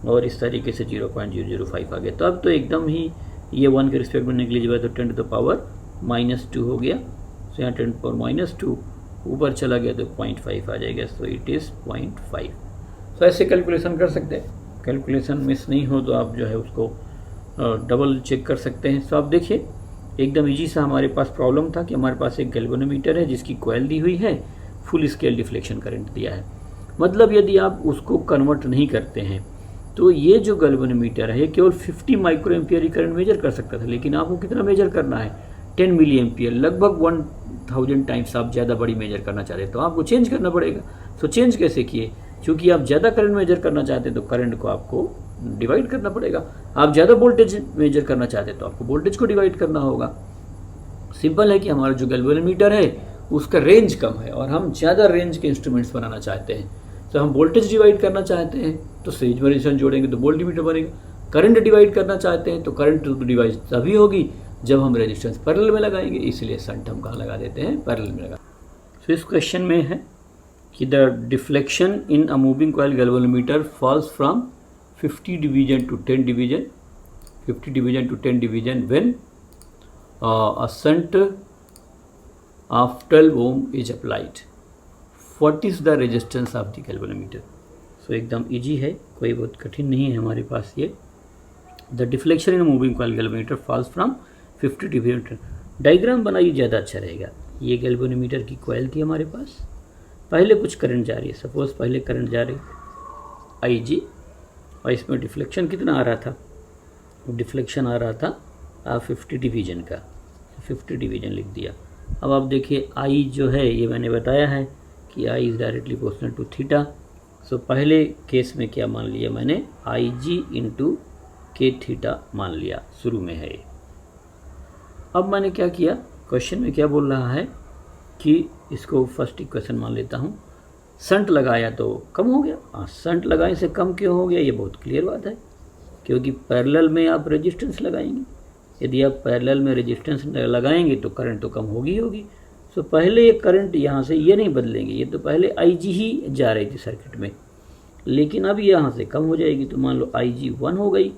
और इस तरीके से 0.005 आ गया। तो अब तो एकदम ही ये 1 के रिस्पेक्ट में निकलीजिएगा तो 10⁻² हो गया। तो यहाँ 10⁻² ऊपर चला गया तो 0.5 आ जाएगा। सो इट इज़ 0.5। तो ऐसे कैलकुलेशन कर सकते हैं। कैलकुलेशन मिस नहीं हो तो आप जो है उसको डबल चेक कर सकते हैं। तो आप देखिए एकदम इजी सा हमारे पास प्रॉब्लम था कि हमारे पास एक गैल्वेनोमीटर है जिसकी कॉइल दी हुई है, फुल स्केल डिफ्लेक्शन करंट दिया है। मतलब यदि आप उसको कन्वर्ट नहीं करते हैं तो ये जो गैल्वेनोमीटर है केवल 50 माइक्रो एम्पियर ही करंट मेजर कर सकता था, लेकिन आपको कितना मेजर करना है? 10 मिली एम्पियर, लगभग 1000 टाइम्स आप ज़्यादा बड़ी मेजर करना चाहते हैं तो आपको चेंज करना पड़ेगा। सो चेंज कैसे किए? क्योंकि आप ज़्यादा करंट मेजर करना चाहते हैं तो करंट को आपको डिवाइड करना पड़ेगा। आप ज़्यादा वोल्टेज मेजर करना चाहते हैं तो आपको वोल्टेज को डिवाइड करना होगा। सिंपल है कि हमारा जो गैल्वेनोमीटर है उसका रेंज कम है और हम ज़्यादा रेंज के इंस्ट्रूमेंट्स बनाना चाहते हैं। तो हम वोल्टेज डिवाइड करना चाहते हैं तो सीरीज में रेजिस्टेंस जोड़ेंगे तो वोल्टमीटर बनेगा। करंट डिवाइड करना चाहते हैं तो करंट डिवाइड तभी होगी जब हम रेजिस्टेंस पैरेलल में लगाएंगे, इसलिए संट हम कहाँ लगा देते हैं? पैरेलल में लगा। तो इस क्वेश्चन में है कि the deflection in a moving coil galvanometer falls from 50 division to 10 division, 50 division to 10 division when a shunt of 12 ohm is applied. What is the resistance of the galvanometer? So एकदम easy है, कोई बहुत कठिन नहीं है हमारे पास ये। The deflection in a moving coil galvanometer falls from 50 division. Diagram बनाइए ज़्यादा अच्छा रहेगा। ये गैल्वेनोमीटर की कॉइल थी हमारे पास, पहले कुछ करंट जा रही है, सपोज पहले करंट जा रही IG और इसमें डिफ्लेक्शन कितना आ रहा था? डिफ्लेक्शन आ रहा था 50 डिवीजन का, 50 डिवीजन लिख दिया। अब आप देखिए I जो है ये मैंने बताया है कि I is directly proportional to theta. So पहले केस में क्या मान लिया मैंने? IG × K थीटा मान लिया, शुरू में है। अब मैंने क्या किया? क्वेश्चन में क्या बोल रहा है कि इसको फर्स्ट इक्वेशन मान लेता हूँ। संट लगाया तो कम हो गया। संट लगाने से कम क्यों हो गया? ये बहुत क्लियर बात है, क्योंकि पैरेलल में आप रेजिस्टेंस लगाएंगे। यदि आप पैरेलल में रेजिस्टेंस लगाएंगे तो करंट तो कम होगी होगी। सो पहले ये करंट यहाँ से ये नहीं बदलेंगे, ये तो पहले IG ही जा रही थी सर्किट में, लेकिन अब यहाँ से कम हो जाएगी। तो मान लो IG 1 हो गई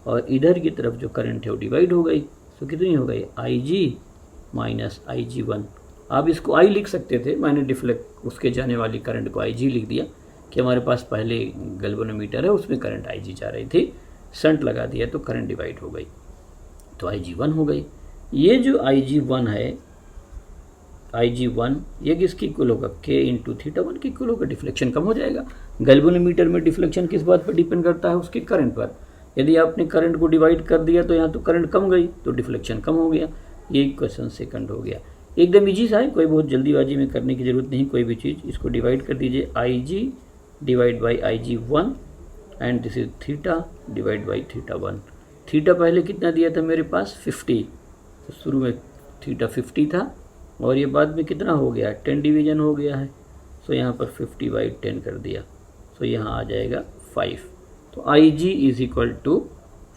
और इधर की तरफ जो करंट है वो डिवाइड हो गई। तो कितनी हो गई? IG - IG1। आप इसको I लिख सकते थे, मैंने डिफ्लेक्ट उसके जाने वाली करंट को IG लिख दिया कि हमारे पास पहले गैल्वेनोमीटर है उसमें करंट IG जा रही थी, शंट लगा दिया तो करंट डिवाइड हो गई तो IG1 हो गई। ये जो IG1 है, IG1 ये किसकी इक्वल होगा? K × θ1 की इक्वल होगा। डिफ्लेक्शन कम हो जाएगा। गैल्वेनोमीटर में डिफ्लेक्शन किस बात पर डिपेंड करता है? उसके करंट पर। यदि आपने करंट को डिवाइड कर दिया तो यहाँ तो करंट कम गई तो डिफ्लेक्शन कम हो गया। ये क्वेश्चन सेकंड हो गया। एकदम ईजी सा है, कोई बहुत जल्दीबाजी में करने की ज़रूरत नहीं कोई भी चीज़। इसको डिवाइड कर दीजिए, I G divide by I G 1 and this is theta divide by theta 1। थीटा पहले कितना दिया था मेरे पास 50, तो शुरू में थीटा 50 था और ये बाद में कितना हो गया 10 डिवीजन हो गया है, सो यहाँ पर 50/10 कर दिया, सो यहाँ आ जाएगा 5। तो I G is equal to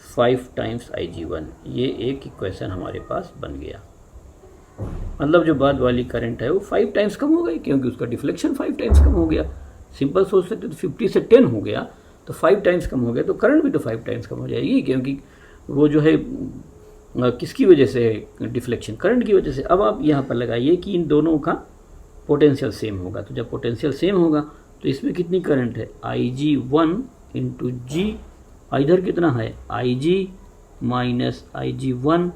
5 times I G 1। ये एक इक्वेशन हमारे पास बन गया, मतलब जो बाद वाली करंट है वो 5 टाइम्स कम हो गई क्योंकि उसका डिफ्लेक्शन 5 टाइम्स कम हो गया। सिंपल सोच सकते तो 50 से 10 हो गया तो 5 टाइम्स कम हो गया, तो करंट भी तो 5 टाइम्स कम हो जाएगी क्योंकि वो जो है किसकी वजह से डिफ्लेक्शन, करंट की वजह से। अब आप यहाँ पर लगाइए कि इन दोनों का पोटेंशियल सेम होगा, तो जब पोटेंशियल सेम होगा तो इसमें कितनी करंट है आई जी 1 इंटू जी, इधर कितना है आई जी minus I G 1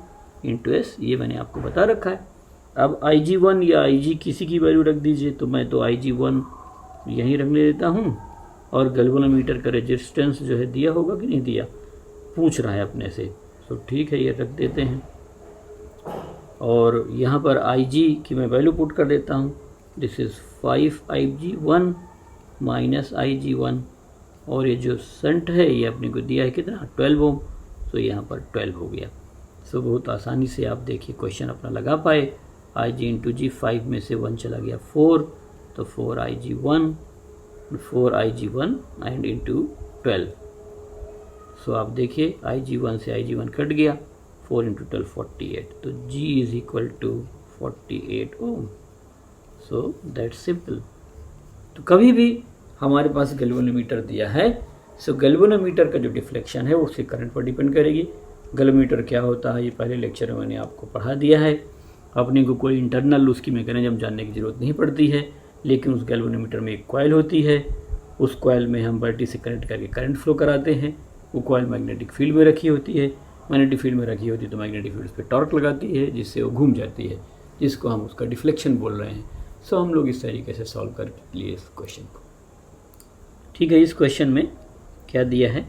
into S, ये मैंने आपको बता रखा है। अब आई जी 1 या आई जी किसी की वैल्यू रख दीजिए, तो मैं तो आई जी 1 यहीं रखने देता हूँ और गैल्वेनोमीटर का रेजिस्टेंस जो है दिया होगा कि नहीं दिया, पूछ रहा है अपने से, तो ठीक है ये रख देते हैं। और यहाँ पर आई जी की मैं वैल्यू पुट कर देता हूँ, this is 5 I G 1 minus I G 1, और ये जो शंट है ये अपने को दिया है कितना 12 ओम, तो यहाँ पर 12 हो गया। सो बहुत आसानी से आप देखिए क्वेश्चन अपना लगा पाए। आई जी इंटू जी, 5 में से 1 चला गया 4, तो 4 आई जी 1 एंड इंटू 12। सो आप देखिए आई जी 1 से आई जी 1 कट गया, 4 इंटू 12 48, तो G is equal to 48 ohm. So that's simple. तो कभी भी हमारे पास गैल्वेनोमीटर दिया है, सो गैल्वेनोमीटर का जो डिफ्लेक्शन है वो उसके करंट पर डिपेंड करेगी। गैल्वेनोमीटर क्या होता है ये पहले लेक्चर में मैंने आपको पढ़ा दिया है, अपने को कोई इंटरनल उसकी मैकेनिज्म जानने की ज़रूरत नहीं पड़ती है, लेकिन उस गैल्वेनोमीटर में एक कॉइल होती है, उस कॉइल में हम बैटरी से कनेक्ट करके करंट फ्लो कराते हैं। वो कॉइल मैग्नेटिक फील्ड में रखी होती है, मैग्नेटिक फील्ड में रखी होती है तो मैग्नेटिक फील्ड पे टॉर्क लगाती है जिससे वो घूम जाती है, जिसको हम उसका डिफ्लेक्शन बोल रहे हैं। सो हम लोग इस तरीके से सॉल्व कर लिए इस क्वेश्चन को। ठीक है, इस क्वेश्चन में क्या दिया है,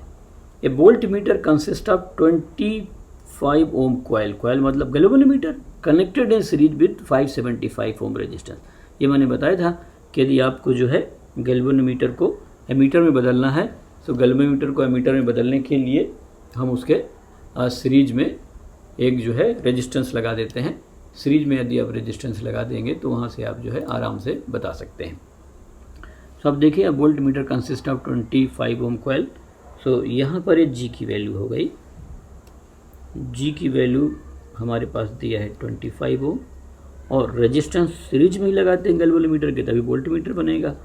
a voltmeter consist of 25 ohm coil, coil मतलब galvanometer, connected in series with 575 ohm resistance. ये मैंने बताया था कि यदि आपको जो है गैल्वेनोमीटर को एमीटर में बदलना है, तो गैल्वेनोमीटर को एमीटर में बदलने के लिए हम उसके सीरीज में एक जो है रेजिस्टेंस लगा देते हैं। सीरीज में यदि आप रेजिस्टेंस लगा देंगे तो वहाँ से आप जो है आराम से बता सकते हैं। तो अब देखिए, अब voltmeter consist of 25 ohm coil. So यहाँ पर एक जी की वैल्यू हो गई, जी की वैल्यू हमारे पास दिया है 25 ओम, और रेजिस्टेंस सीरीज में ही लगाते हैं गैल्वेनोमीटर के तभी वोल्ट मीटर बनेगा।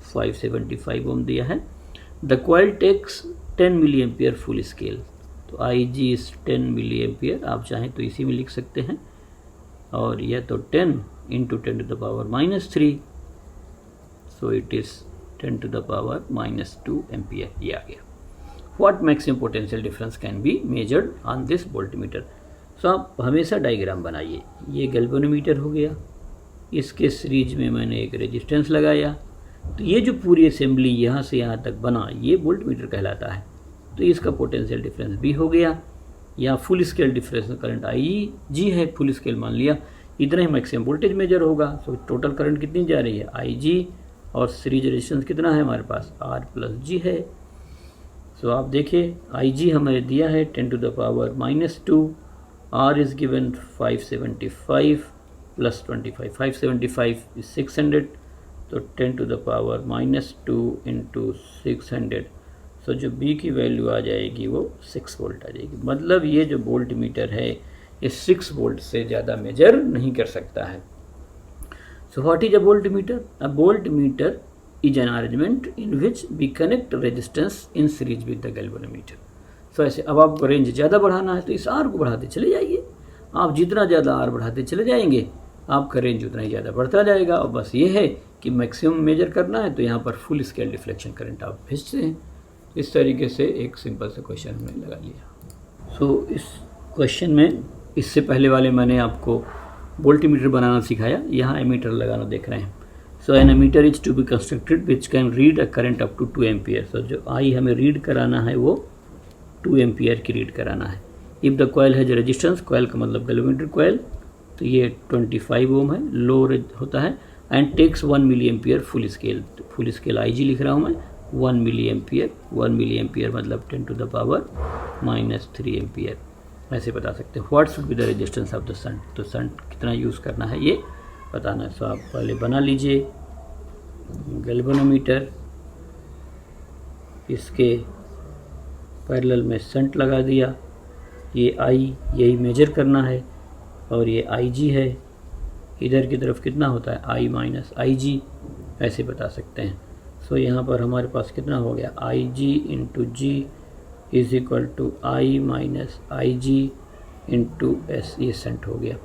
575 ओम दिया है। The coil takes 10 milli ampere full scale, तो I G is 10 milli ampere, आप चाहें तो इसी में लिख सकते हैं, और यह तो 10 into 10 to the power -3, so it is 10 to the power -2 ampere, ये आ गया। What maximum potential difference can be measured on this voltmeter. So आप हमेशा डायग्राम बनाइए, ये गैल्वेनोमीटर हो गया, इसके सीरीज में मैंने एक रेजिस्टेंस लगाया, तो ये जो पूरी असेंबली यहाँ से यहाँ तक बना ये वोल्टमीटर कहलाता है। तो इसका पोटेंशियल डिफरेंस भी हो गया, या full scale difference current I G है, फुल स्केल मान लिया, इतना ही मैक्सिमम वोल्टेज मेजर होगा। सो टोटल करंट कितनी जा रही है आई जी, और सीरीज रेजिस्टेंस कितना है हमारे पास आर प्लस जी है। सो आप देखिए आई जी हमें दिया है 10 to the power -2, R is given 575 plus 25, 575 is 600, तो 10 to the power -2 into 600, so जो बी की वैल्यू आ जाएगी वो 6 वोल्ट आ जाएगी। मतलब ये जो वोल्ट मीटर है ये 6 वोल्ट से ज़्यादा मेजर नहीं कर सकता है। So what is a voltmeter? A voltmeter is an arrangement in which we connect resistance in series with the galvanometer. So ऐसे अब आपको रेंज ज़्यादा बढ़ाना है तो इस आर को बढ़ाते चले जाइए, आप जितना ज़्यादा आर बढ़ाते चले जाएंगे आपका रेंज उतना ही ज़्यादा बढ़ता जाएगा। और बस ये है कि मैक्सिमम मेजर करना है तो यहाँ पर फुल स्केल डिफ्लेक्शन करंट आप भेजते हैं। इस तरीके से एक सिंपल सा क्वेश्चन हमने लगा लिया। सो इस क्वेश्चन में इससे पहले वाले मैंने आपको वोल्टमीटर बनाना सिखाया, यहाँ एमीटर लगाना देख रहे हैं। So an ammeter is to be constructed which can read a current up to 2 ampere. So जो आई हमें रीड कराना है वो 2 एम्पियर की रीड कराना है। If the coil has resistance, coil का मतलब गैल्वेनोमीटर कॉयल, तो ये 25 ओम है, लो होता है, and takes 1 milli ampere full scale IG लिख रहा हूँ मैं, 1 मिली एम्पियर मतलब 10 to the power -3 एम्पियर, ऐसे बता सकते हैं। What should be the resistance of the shunt, तो शंट कितना यूज़ करना है ये बताना है। सो आप पहले बना लीजिए गैल्वेनोमीटर, इसके पैरेलल में शंट लगा दिया, ये I यही मेजर करना है, और ये IG है, इधर की तरफ कितना होता है I माइनस IG, ऐसे बता सकते हैं। सो यहाँ पर हमारे पास कितना हो गया IG into G is equal to I minus IG into S, ये शंट हो गया।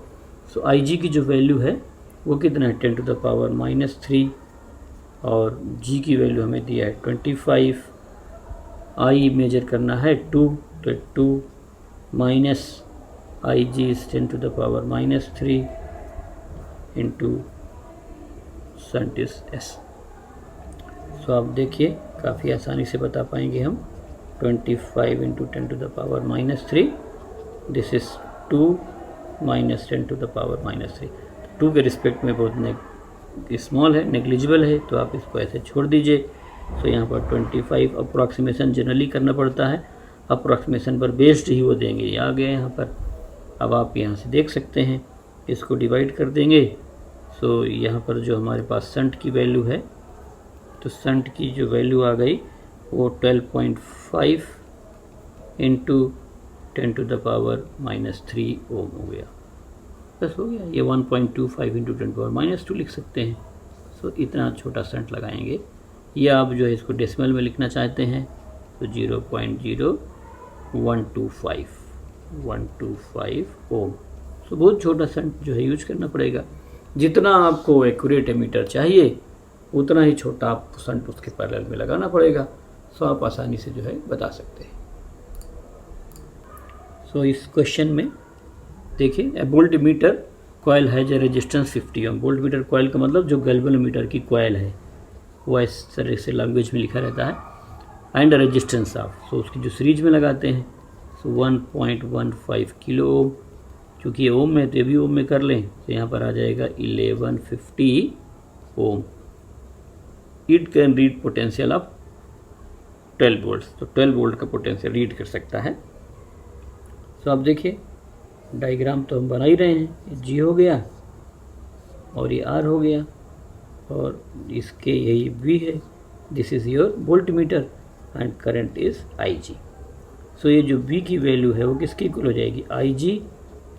सो IG की जो वैल्यू है वो कितना है 10 to the power -3, और G की वैल्यू हमें दिया है 25, I मेजर करना है 2, तो 2 minus IG is 10 to the power -3 into shunt is S। सो आप देखिए काफ़ी आसानी से बता पाएंगे हम, 25 into 10 to the power -3, this is 2 minus 10 to the power -3। 2 के रिस्पेक्ट में बहुत स्मॉल है, नेग्लिजिबल है, तो आप इसको ऐसे छोड़ दीजिए। सो यहाँ पर 25 अप्रॉक्सीमेशन जनरली करना पड़ता है, अप्रॉक्सीमेशन पर बेस्ड ही वो देंगे, ये आ गए यहाँ पर। अब आप यहाँ से देख सकते हैं, इसको डिवाइड कर देंगे। सो यहाँ पर जो हमारे पास शंट की वैल्यू है, तो शंट की जो वैल्यू आ गई वो 12.5 इंटू 10 to the power -3 ओम हो गया, बस हो गया। ये 1.25 इंटू 10 to the power -2 लिख सकते हैं। सो इतना छोटा शंट लगाएंगे, या आप जो है इसको डेसिमल में लिखना चाहते हैं तो 0.0125 ओम। सो बहुत छोटा शंट जो है यूज करना पड़ेगा। जितना आपको एक्यूरेट एमीटर चाहिए उतना ही छोटा आप शंट उसके पैरेलल में लगाना पड़ेगा। सो आप आसानी से जो है बता सकते हैं। सो इस क्वेश्चन में देखिए, a voltmeter coil has a resistance 50 ohm. Voltmeter coil का मतलब जो गैल्वेनोमीटर की कॉयल है वो इस तरह से लैंग्वेज में लिखा रहता है, एंड रेजिस्टेंस ऑफ, सो उसकी जो सीरीज में लगाते हैं, सो 1.15 किलो ओम। चूँकि ये ओम में तो ये भी ओम में कर लें, तो यहाँ पर आ जाएगा 1150 ohm. It can read potential of 12 volts, तो 12 वोल्ट का पोटेंशियल रीड कर सकता है। सो आप देखिए डायग्राम तो हम बना ही रहे हैं, ये G हो गया और ये R हो गया, और इसके यही V है, this is your voltmeter and current is IG। सो ये जो V की वैल्यू है वो किसकी इक्वल हो जाएगी IG,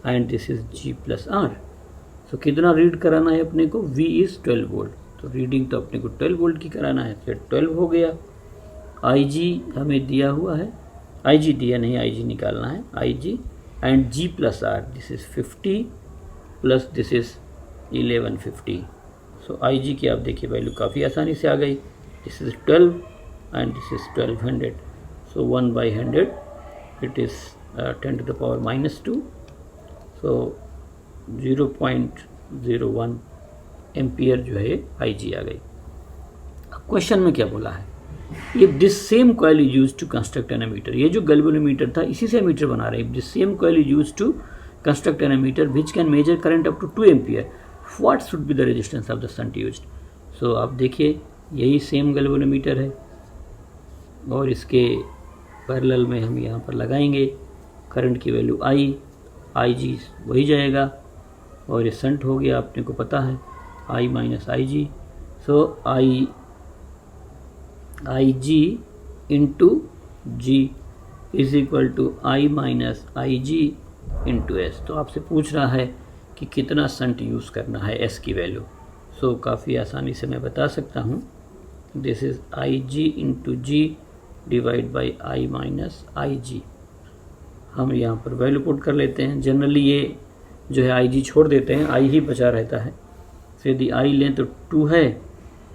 and this is G plus R। सो कितना रीड कराना है अपने को, V इज़ 12 वोल्ट, तो रीडिंग तो अपने को 12 वोल्ट की कराना है, फिर 12 हो गया। IG हमें दिया हुआ है, IG दिया नहीं, IG निकालना है, IG and G plus R, this is 50 plus this is 1150। So IG की आप देखिए वैल्यू काफ़ी आसानी से आ गई, this is 12 and this is 1200। So 1/100 it is 10 to the power -2, so 0.01 ampere जो है IG आ गई। अब क्वेश्चन में क्या बोला है, if this same coil is use to construct an ammeter, ये जो गैल्वेनोमीटर था इसी से एमीटर बना रहे हैं। This same coil is use to construct an ammeter which can measure current up to 2 ampere, what should be the resistance of the shunt used. So आप देखिए यही सेम गैल्वेनोमीटर है, और इसके पैरेलल में हम यहाँ पर लगाएंगे, करंट की वैल्यू IG वही जाएगा, और ये शंट हो गया अपने को पता है I minus IG। So IG into G is equal to I minus IG into S। तो आपसे पूछ रहा है कि कितना शंट यूज़ करना है S की वैल्यू। सो काफ़ी आसानी से मैं बता सकता हूँ, this is IG into G divide by I minus IG। हम यहाँ पर वैल्यू पुट कर लेते हैं, जनरली ये जो है IG छोड़ देते हैं, I ही बचा रहता है। तो यदि I लें तो 2 है,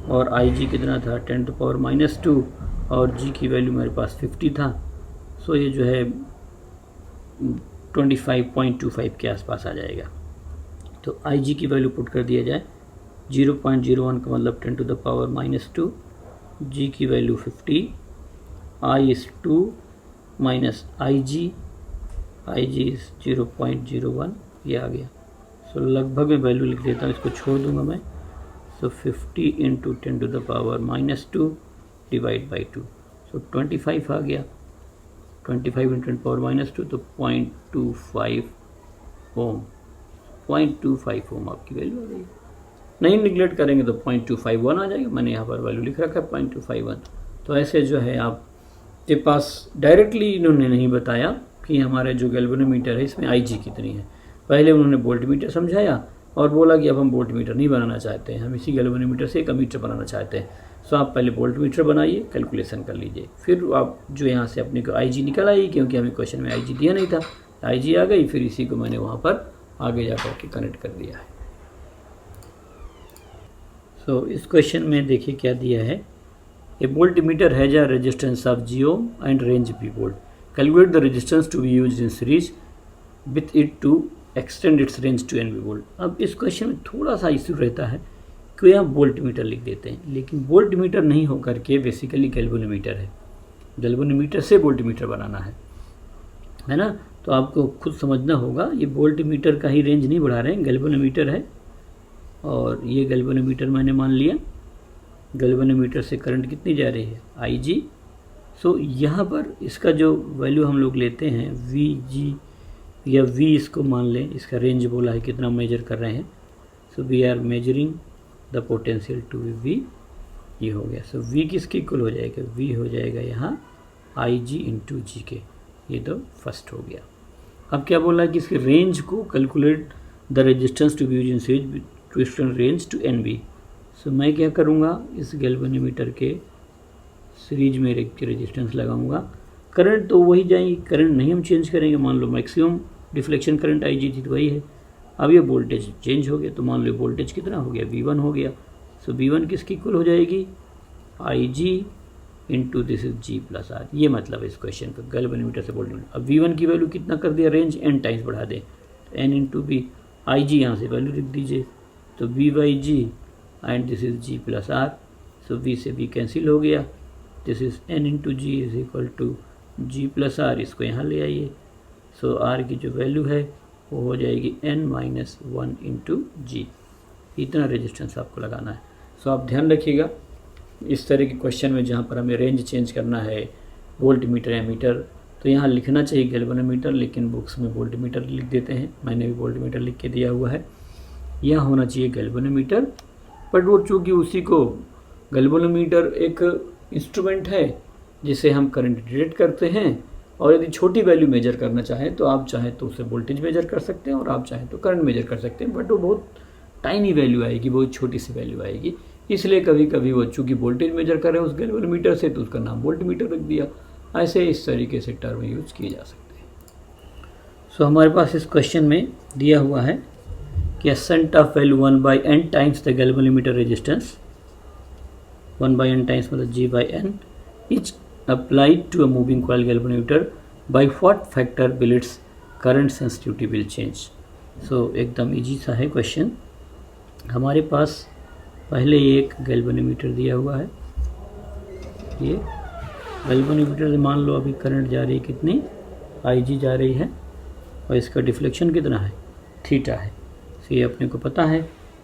और IG कितना था 10 to the power -2, और G की वैल्यू मेरे पास 50 था। सो ये जो है 25.25 के आसपास आ जाएगा। तो IG की वैल्यू पुट कर दिया जाए, 0.01 का मतलब 10 to the power -2, G की value 50, I is 2 minus IG is 0.01, ये आ गया। सो लगभग मैं वैल्यू लिख देता हूँ, इसको छोड़ दूंगा मैं। सो 50 इंटू 10⁻⁻2 डिवाइड बाई 2, सो 25 आ गया। 25 इंटू 10⁻⁻2 तो 0.25 ओम, 0.25 ओम आपकी वैल्यू आ गई। नहीं निगलेक्ट करेंगे तो 0.251 आ जाएगा। मैंने यहाँ पर वैल्यू लिख रखा है 0.251। तो ऐसे जो है आपके पास डायरेक्टली इन्होंने नहीं बताया कि हमारे जो गैल्वेनोमीटर है इसमें IG कितनी है। पहले उन्होंने वोल्टमीटर समझाया और बोला कि अब हम वोल्टमीटर नहीं बनाना चाहते हैं, हम इसी गैल्वेनोमीटर से एक अमीटर बनाना चाहते हैं। सो आप पहले वोल्टमीटर बनाइए, कैलकुलेशन कर लीजिए, फिर आप जो यहाँ से अपने को IG निकल आई, क्योंकि हमें क्वेश्चन में IG दिया नहीं था, IG आ गई। फिर इसी को मैंने वहाँ पर आगे जा कर के कनेक्ट कर दिया है। सो इस क्वेश्चन में देखिए क्या दिया है। A voltmeter has a resistance of G ohm and range V volt. Calculate the resistance to be used in series with it to extend its range to NV volt. अब इस क्वेश्चन में थोड़ा सा इशू रहता है कि यहाँ voltmeter लिख देते हैं, लेकिन वोल्टमीटर नहीं होकर के बेसिकली गैल्वेनोमीटर है। गैल्वेनोमीटर से वोल्टमीटर बनाना है ना। तो आपको खुद समझना होगा, ये वोल्टमीटर का ही रेंज नहीं बढ़ा रहे हैं, गैल्वेनोमीटर है। और ये गैल्वेनोमीटर मैंने मान लिया, गैल्वेनोमीटर से करंट कितनी जा रही है IG। सो यहाँ पर इसका जो वैल्यू हम लोग लेते हैं VG या V इसको मान लें, इसका रेंज बोला है कितना मेजर कर रहे हैं। So we are measuring the potential to V, ये हो गया। सो V किसके इक्वल हो जाएगा, V हो जाएगा यहाँ IG इंटू G के, ये तो फर्स्ट हो गया। अब क्या बोला है कि इसके रेंज को calculate the resistance to be used in series to extend range to NV। So मैं क्या करूँगा, इस गैल्वेनोमीटर के सीरीज में एक रेजिस्टेंस लगाऊंगा। करंट तो वही जाएंगी, करंट नहीं हम चेंज करेंगे। मान लो मैक्सिमम डिफ्लेक्शन करंट IG थी तो वही है। अब ये वोल्टेज चेंज हो गया, तो मान लो वोल्टेज कितना हो गया, V1 हो गया। सो V1 किसकी इक्वल हो जाएगी, IG into this is G plus R। ये मतलब है इस क्वेश्चन का, गैल्वेनोमीटर से वोल्टमीटर। अब V1 की वैल्यू कितना कर दिया, रेंज N टाइम्स बढ़ा दें, N इंटू V। IG यहाँ से वैल्यू लिख दीजिए, तो V by G and this is G plus R। So V से V कैंसिल हो गया, this is N into G is equal to G plus R। इसको यहाँ ले आइए। सो R की जो वैल्यू है वो हो जाएगी N-1 इंटू G। इतना रेजिस्टेंस आपको लगाना है। सो आप ध्यान रखिएगा इस तरह के क्वेश्चन में जहाँ पर हमें रेंज चेंज करना है, वोल्टमीटर एमीटर, तो यहाँ लिखना चाहिए गैल्वेनोमीटर, लेकिन बुक्स में वोल्टमीटर लिख देते हैं। मैंने भी वोल्टमीटर लिख के दिया हुआ है, यहाँ होना चाहिए गैल्वेनोमीटर। बट वो चूँकि उसी को गैल्वेनोमीटर एक इंस्ट्रूमेंट है जिसे हम करंट डिटेक्ट करते हैं, और यदि छोटी वैल्यू मेजर करना चाहें तो आप चाहें तो उसे वोल्टेज मेजर कर सकते हैं और आप चाहें तो करंट मेजर कर सकते हैं। बट वो बहुत टाइनी वैल्यू आएगी, बहुत छोटी सी वैल्यू आएगी। इसलिए कभी कभी वो चूँकि वोल्टेज मेजर कर रहे हैं उस गैल्वेनोमीटर से, तो उसका नाम वोल्टमीटर रख दिया। ऐसे इस तरीके से टर्म यूज किए जा सकते हैं। सो हमारे पास इस क्वेश्चन में दिया हुआ है कि a shunt of value 1/n times the galvanometer resistance, 1/n times मतलब G by N is applied to a moving coil galvanometer, by what factor will its current sensitivity will change। सो एकदम easy सा है question. हमारे पास पहले एक galvanometer दिया हुआ है, ये गैल्वेनोमीटर से मान लो अभी करंट जा रही है कितनी, IG जा रही है, और इसका डिफ्लेक्शन कितना है, थीटा है। तो ये अपने को पता है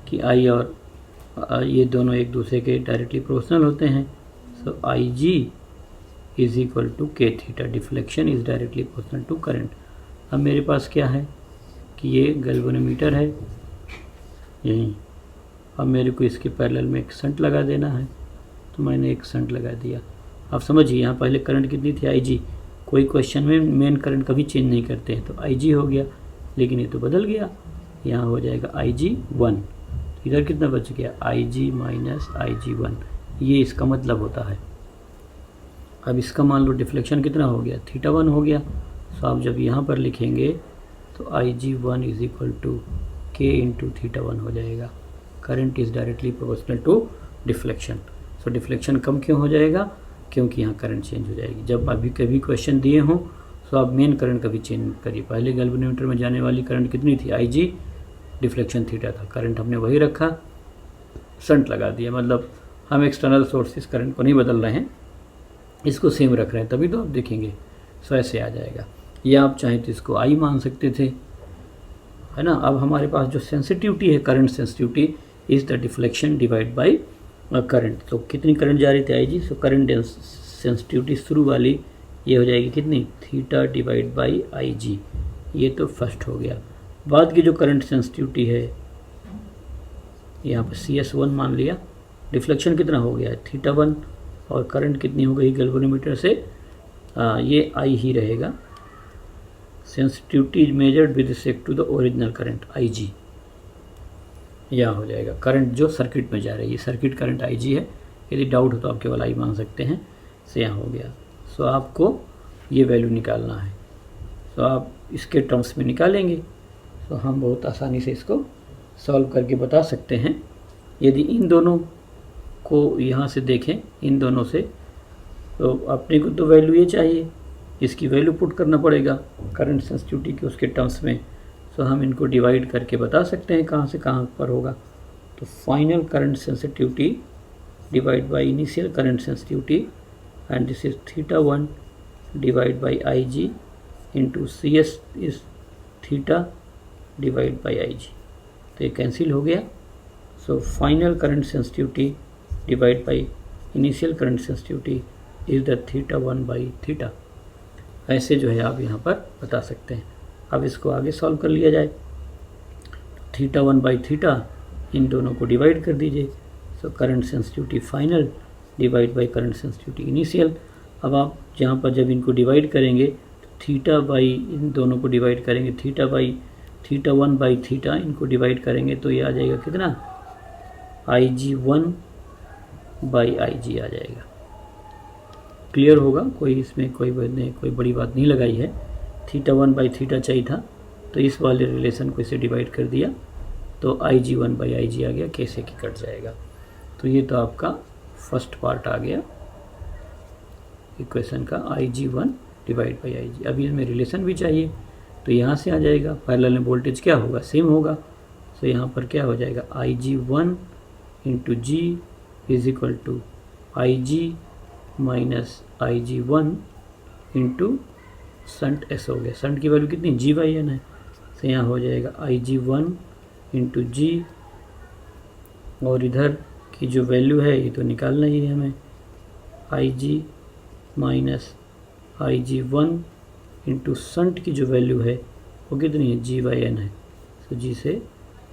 कि I और ये दोनों एक दूसरे के डायरेक्टली प्रोपोर्शनल होते हैं। So IG is equal to K theta, deflection is directly proportional to current. अब मेरे पास क्या है कि ये गैल्वेनोमीटर है यहीं, अब मेरे को इसके पैरेलल में एक शंट लगा देना है, तो मैंने एक शंट लगा दिया। अब समझिए यहाँ पहले करंट कितनी थी, IG। कोई क्वेश्चन में मेन करंट कभी चेंज नहीं करते हैं, तो IG हो गया, लेकिन ये तो बदल गया, यहाँ हो जाएगा IG1। इधर कितना बच गया, IG माइनस IG1, ये इसका मतलब होता है। अब इसका मान लो डिफ्लेक्शन कितना हो गया, θ1 हो गया। सो आप जब यहाँ पर लिखेंगे तो IG1 is equal to K into θ1 हो जाएगा। Current is directly proportional to deflection. So deflection कम क्यों हो जाएगा, क्योंकि यहाँ करंट चेंज हो जाएगी। जब अभी कभी क्वेश्चन दिए हों तो आप मेन करंट कभी चेंज करिए। पहले गैल्वेनोमीटर में जाने वाली करंट कितनी थी, IG, डिफ्लेक्शन थीटा था, करंट हमने वही रखा, शंट लगा दिया, मतलब हम एक्सटर्नल सोर्सेस करंट को नहीं बदल रहे हैं, इसको सेम रख रहे हैं, तभी तो आप देखेंगे। सो ऐसे आ जाएगा। या आप चाहें तो इसको I मान सकते थे, है ना। अब हमारे पास जो सेंसिटिविटी है, current sensitivity is the deflection divide by current. तो कितनी करंट जा रही थी IG, सो करंट सेंसिटिविटी शुरू वाली ये हो जाएगी कितनी, थीटा डिवाइड बाई IG। ये तो फर्स्ट हो गया। बाद की जो करंट सेंसिटिविटी है यहाँ पर CS1 मान लिया, डिफ्लेक्शन कितना हो गया है θ1, और करंट कितनी हो गई गैल्वेनोमीटर से, ये I ही रहेगा। Sensitivity measured with respect to the original current IG, यह हो जाएगा करंट जो सर्किट में जा रही है, सर्किट करंट IG है। यदि डाउट हो तो आप केवल I मान सकते हैं। से यहाँ हो गया। सो आपको ये वैल्यू निकालना है, तो आप इसके टर्म्स में निकालेंगे। तो हम बहुत आसानी से इसको सॉल्व करके बता सकते हैं। यदि इन दोनों को यहाँ से देखें, इन दोनों से, तो अपने को तो वैल्यू ये चाहिए, इसकी वैल्यू पुट करना पड़ेगा करंट सेंसिटिविटी के उसके टर्म्स में। तो हम इनको डिवाइड करके बता सकते हैं कहाँ से कहाँ पर होगा। तो final current sensitivity divide by initial current sensitivity, and this is θ1 divide by IG into CS is theta divide by IG। तो ये कैंसिल हो गया। So final current sensitivity divide by initial current sensitivity is the θ1 by theta. ऐसे जो है आप यहाँ पर बता सकते हैं। अब इसको आगे सॉल्व कर लिया जाए। θ1 बाई थीटा, इन दोनों को डिवाइड कर दीजिए। सो current sensitivity final divide by current sensitivity initial. अब आप जहाँ पर जब इनको डिवाइड करेंगे तो थीटा बाई, इन दोनों को डिवाइड करेंगे, θ1 बाई थीटा, इनको डिवाइड करेंगे तो ये आ जाएगा कितना, IG1 बाई IG आ जाएगा। क्लियर होगा, कोई इसमें कोई बड़ी बात नहीं लगाई है। θ1 बाई थीटा चाहिए था, तो इस वाले रिलेशन को इसे डिवाइड कर दिया तो IG1 बाई IG आ गया, कैसे कि कट जाएगा। तो ये तो आपका फर्स्ट पार्ट आ गया इक्वेशन का, IG1 डिवाइड बाई IG। अभी इसमें रिलेशन भी चाहिए, तो यहाँ से आ जाएगा। पैरेलल में वोल्टेज क्या होगा, सेम होगा। तो यहाँ पर क्या हो जाएगा, IG1 into G is equal to IG minus IG1 into shunt S हो गया। संट की वैल्यू कितनी, G/N है। तो यहाँ हो जाएगा IG1 इंटू G, और इधर की जो वैल्यू है ये तो निकालना ही है हमें, IG minus IG1 into shunt की जो वैल्यू है वो कितनी है, G/N है। तो G से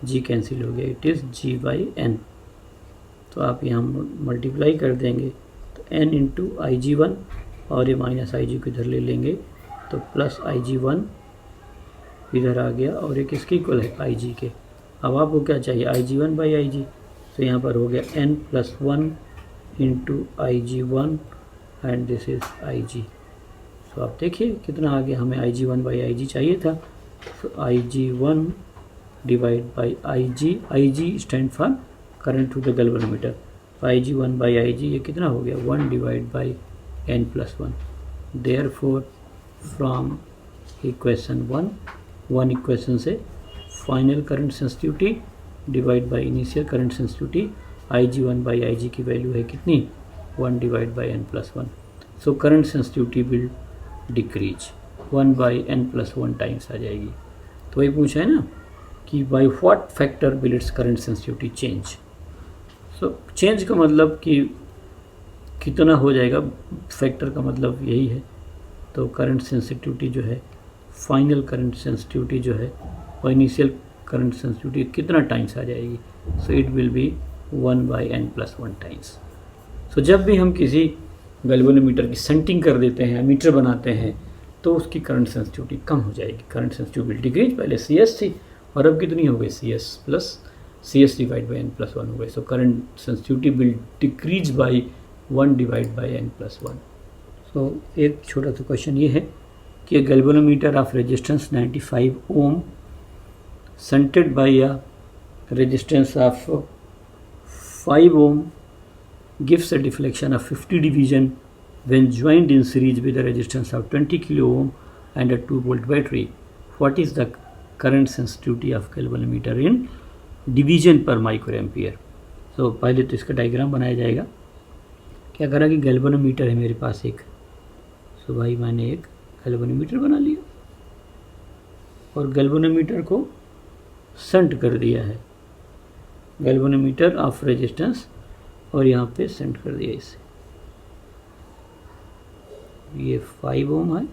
G कैंसिल हो गया, इट इज़ G/N। तो आप यहाँ मल्टीप्लाई कर देंगे तो N इंटू IG1, और ये माइनस IG को इधर ले लेंगे तो प्लस IG1 इधर आ गया, और ये किसके इक्वल है, IG के। अब आपको क्या चाहिए, IG1 बाई IG। तो यहाँ पर हो गया N+1 into IG1 and this is IG। तो आप देखिए कितना आ गया, हमें IG1 बाई IG चाहिए था। तो IG1 divide by IG stand for current through the galvanometer. IG1 by IG ये कितना हो गया, 1 divide by N+1। Therefore from equation 1 equation से final current sensitivity divide by initial current sensitivity, IG1 by IG की value है कितनी, 1 divide by N+1। So current sensitivity will decrease 1 by N+1 times आ जाएगी। तो वही पूछा है ना कि by what factor will its current sensitivity change. So change का मतलब कि कितना हो जाएगा, फैक्टर का मतलब यही है। तो करंट सेंसिटिविटी जो है, फाइनल करंट सेंसिटिविटी जो है, और इनिशियल करंट सेंसिटिविटी कितना टाइम्स आ जाएगी। So it will be 1 by N+1 times. So जब भी हम किसी गैल्वेनोमीटर की संटिंग कर देते हैं, मीटर बनाते हैं, तो उसकी करंट सेंसिटिविटी कम हो जाएगी। करंट सेंसिटिविटी डिक्रीज, पहले CS थी और अब कितनी हो गई, CS डिवाइड बाई N+1 हो गई। So current sensitivity will decrease by 1 divide by N+1। So एक छोटा सा क्वेश्चन ये है कि galvanometer of resistance 95 ohm shunted by a resistance of 5 ohm gives a deflection of 50 division when joined in series with a resistance of 20 kilo ohm and a 2-volt battery. What is the current sensitivity of galvanometer in division per microampere? So पहले तो इसका diagram बनाया जाएगा। क्या करा कि galvanometer है मेरे पास एक, सो भाई मैंने एक गैल्वेनोमीटर बना लिया, और गैल्वेनोमीटर को शंट कर दिया है, गैल्वेनोमीटर ऑफ रेजिस्टेंस, और यहाँ पे शंट कर दिया इसे। ये 5 ओम है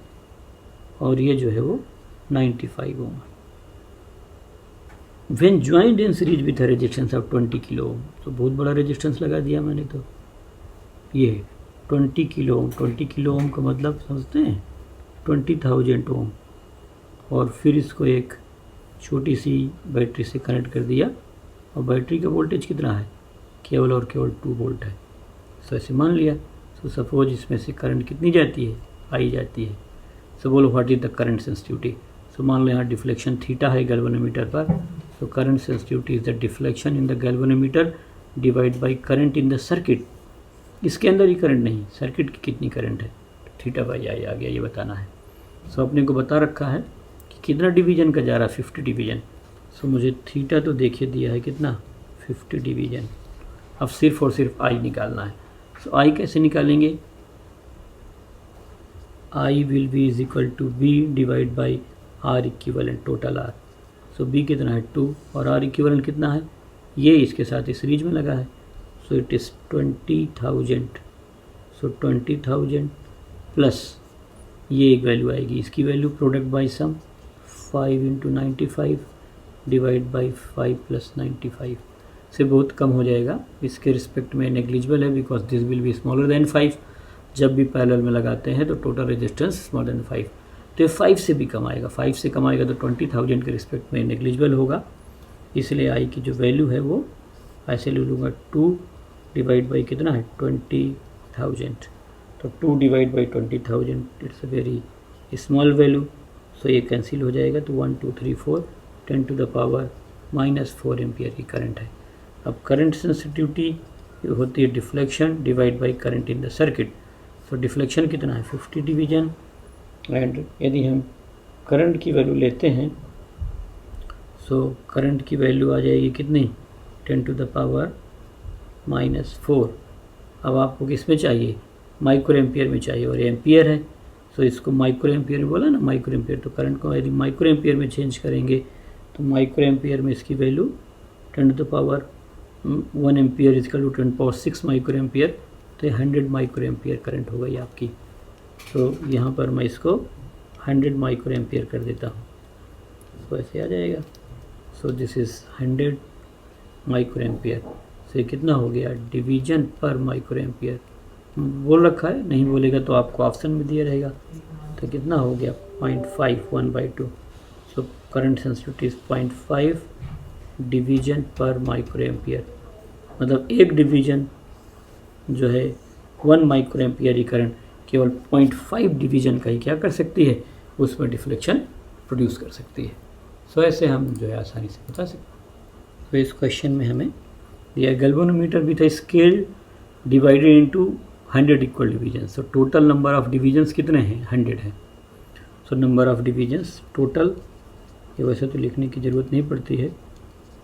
और ये जो है वो 95 ओम है। When joined in series with a resistance of 20 kilo ohm, तो बहुत बड़ा रेजिस्टेंस लगा दिया मैंने, तो ये 20 किलो ओम। 20 किलो ओम का मतलब समझते हैं 20,000 ओम। और फिर इसको एक छोटी सी बैटरी से कनेक्ट कर दिया, और बैटरी का वोल्टेज कितना है, केवल और केवल 2 वोल्ट है। सो ऐसे मान लिया। सो सपोज इसमें से करंट कितनी जाती है, आई जाती है। सो बोलो what is the current sensitivity. So मान लो यहाँ डिफ्लेक्शन थीटा है गैल्वेनोमीटर पर, तो current sensitivity is the deflection in the galvanometer divide by current in the circuit. इसके अंदर ही करंट नहीं, सर्किट की कितनी करंट है, थीटा बाई आई आ गया, ये बताना है। सो अपने को बता रखा है कि कितना डिवीजन का जा रहा है, 50 डिवीजन। सो मुझे थीटा तो देखिए दिया है कितना, 50 डिवीजन। अब सिर्फ और सिर्फ आई निकालना है। सो आई कैसे निकालेंगे, I will be is equal to B divide by R equivalent total R. So B कितना है 2 और आर इक्विवेलेंट कितना है, ये इसके साथ इस सीरीज में लगा है। So it is 20,000। So 20,000 plus ये एक वैल्यू आएगी, इसकी value product by sum 5 × 95 divide by 5 + 95 से बहुत कम हो जाएगा। इसके रिस्पेक्ट में नेग्लिजिबल है, because this will be smaller than 5। जब भी पैरेलल में लगाते हैं तो टोटल रेजिस्टेंस स्मॉलर देन 5, तो ये 5 से भी कम आएगा। 5 से कम आएगा तो 20,000 के रिस्पेक्ट में नेग्लिजिबल होगा। इसलिए आई की जो वैल्यू है वो ऐसे ले लूँगा 2 डिवाइड बाई कितना है 20,000। तो 2 divide by 20,000 it's a very small value. So ये कैंसिल हो जाएगा, तो 1 2 3 4 10 टू द पावर -4 एम्पियर की करंट है। अब करंट सेंसिटिविटी होती है deflection divide by current in the circuit. So deflection कितना है 50 डिवीजन, एंड यदि हम करंट की वैल्यू लेते हैं, सो करंट की वैल्यू आ जाएगी कितनी 10 टू द पावर -4। अब आपको किस में चाहिए, माइक्रो एम्पियर में चाहिए, और एम्पियर है। सो इसको माइक्रो एम्पियर में बोला ना, माइक्रो एम्पियर। तो करंट को यदि माइक्रो एम्पियर में चेंज करेंगे तो माइक्रो एम्पियर में इसकी value 10 to the power 1 ampere equal to 10 to the power 6 micro ampere. तो 100 माइक्रो एम्पियर करंट हो गई आपकी। तो यहाँ पर मैं इसको 100 माइक्रो एम्पियर कर देता हूँ, तो ऐसे आ जाएगा। So this is 100 micro ampere. तो ये कितना हो गया, डिवीजन पर माइक्रो एम्पियर बोल रखा है, नहीं बोलेगा तो आपको ऑप्शन में दिया रहेगा। तो कितना हो गया 0.5 1/2। सो करंट सेंसिटिविटी इज 0.5 डिवीजन पर माइक्रो एम्पियर, मतलब एक डिवीजन जो है 1 माइक्रो एम्पियर की करंट केवल 0.5 डिवीजन का ही क्या कर सकती है, उसमें डिफ्लेक्शन प्रोड्यूस कर सकती है। सो ऐसे हम जो है आसानी से बता सकते हैं। तो इस क्वेश्चन में हमें दिया galvanometer with a scale divided into 100 equal division. So total number of divisions कितने हैं, 100 है। So number of divisions total, ये वैसे तो लिखने की ज़रूरत नहीं पड़ती है।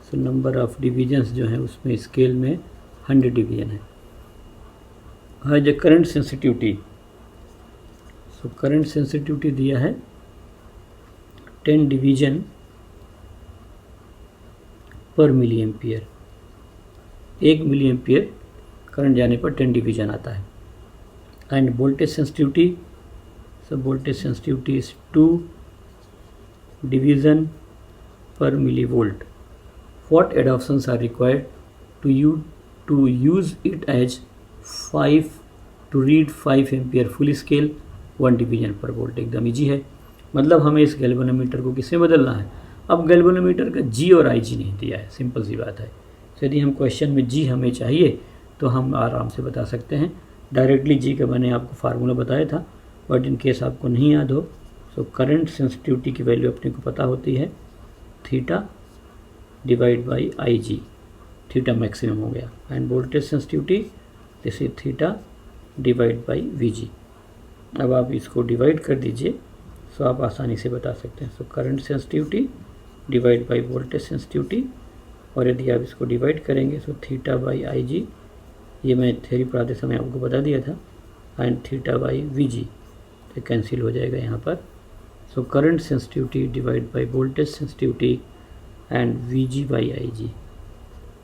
सो नंबर ऑफ डिवीजन्स जो है उसमें स्केल में 100 डिवीजन है। हाँ, जो current sensitivity, so current sensitivity दिया है 10 डिवीजन पर milliampere. 1 milli ampere current जाने पर 10 डिवीजन आता है। And voltage sensitivity, so voltage sensitivity is 2 division पर millivolt. What adaptations are required to use it as 5 to read 5 ampere full scale 1 division पर volt. एकदम easy है। मतलब हमें इस गैल्वेनोमीटर को किसमें बदलना है। अब गैल्वेनोमीटर का जी और आई जी नहीं दिया है, सिंपल सी बात है। यदि हम क्वेश्चन में जी हमें चाहिए तो हम आराम से बता सकते हैं डायरेक्टली। जी का मैंने आपको फार्मूला बताया था, बट इन केस आपको नहीं याद हो, सो करंट सेंसिटिविटी की वैल्यू अपने को पता होती है theta divide by I G. Theta maximum हो गया, and voltage sensitivity this is theta divide by V G. अब आप इसको डिवाइड कर दीजिए, सो आप आसानी से बता सकते हैं। So current sensitivity divide by voltage sensitivity, और यदि आप इसको डिवाइड करेंगे सो थीटा बाई आई जी, ये मैं थ्योरी पढ़ाते समय आपको बता दिया था, एंड थीटा बाई वी जी, तो कैंसिल हो जाएगा यहाँ पर। सो current sensitivity divide by voltage sensitivity and Vg by Ig,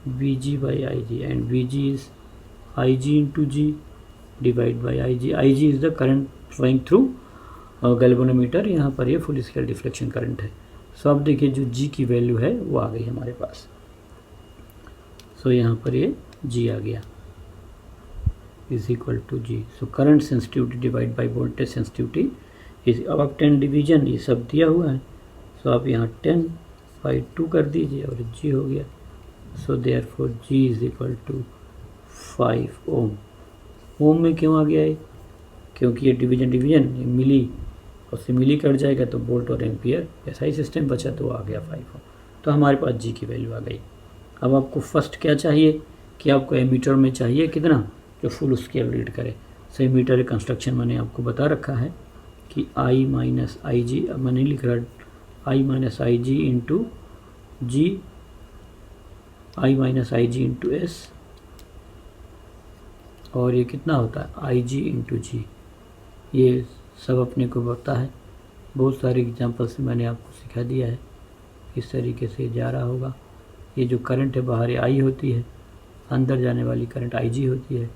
Vg by Ig, and Vg is Ig into G divide by Ig. Ig is the current flowing through galvanometer. यहाँ पर ये full scale deflection current है. सो अब देखिए जो G की value है वो आ गई हमारे पास. सो यहाँ पर ये G आ गया is equal to G. So current sensitivity divide by voltage sensitivity is. अब आप 10 डिवीजन ये सब दिया हुआ है. सो आप यहाँ 10 बाई 2 कर दीजिए और G हो गया. सो therefore G is equal to 5 ohm. Ohm में क्यों आ गया है? क्योंकि ये डिवीजन ये मिली और से मिली कट जाएगा तो वोल्ट और एम्पियर ऐसा ही सिस्टम बचा तो आ गया 5 ओम. तो हमारे पास G की वैल्यू आ गई. अब आपको फर्स्ट क्या चाहिए कि आपको एमीटर में चाहिए कितना जो फुल स्केल रीड करे. सो एमीटर कंस्ट्रक्शन मैंने आपको बता रखा है कि I माइनस आई जी. अब मैंने लिख रहा I minus I G into G, I minus I G into S, और ये कितना होता है आई जी इंटू जी. ये सब अपने को पता है. बहुत सारे एग्जांपल से मैंने आपको सिखा दिया है. इस तरीके से जा रहा होगा. ये जो करंट है बाहर ये आई होती है, अंदर जाने वाली करंट आई जी होती है,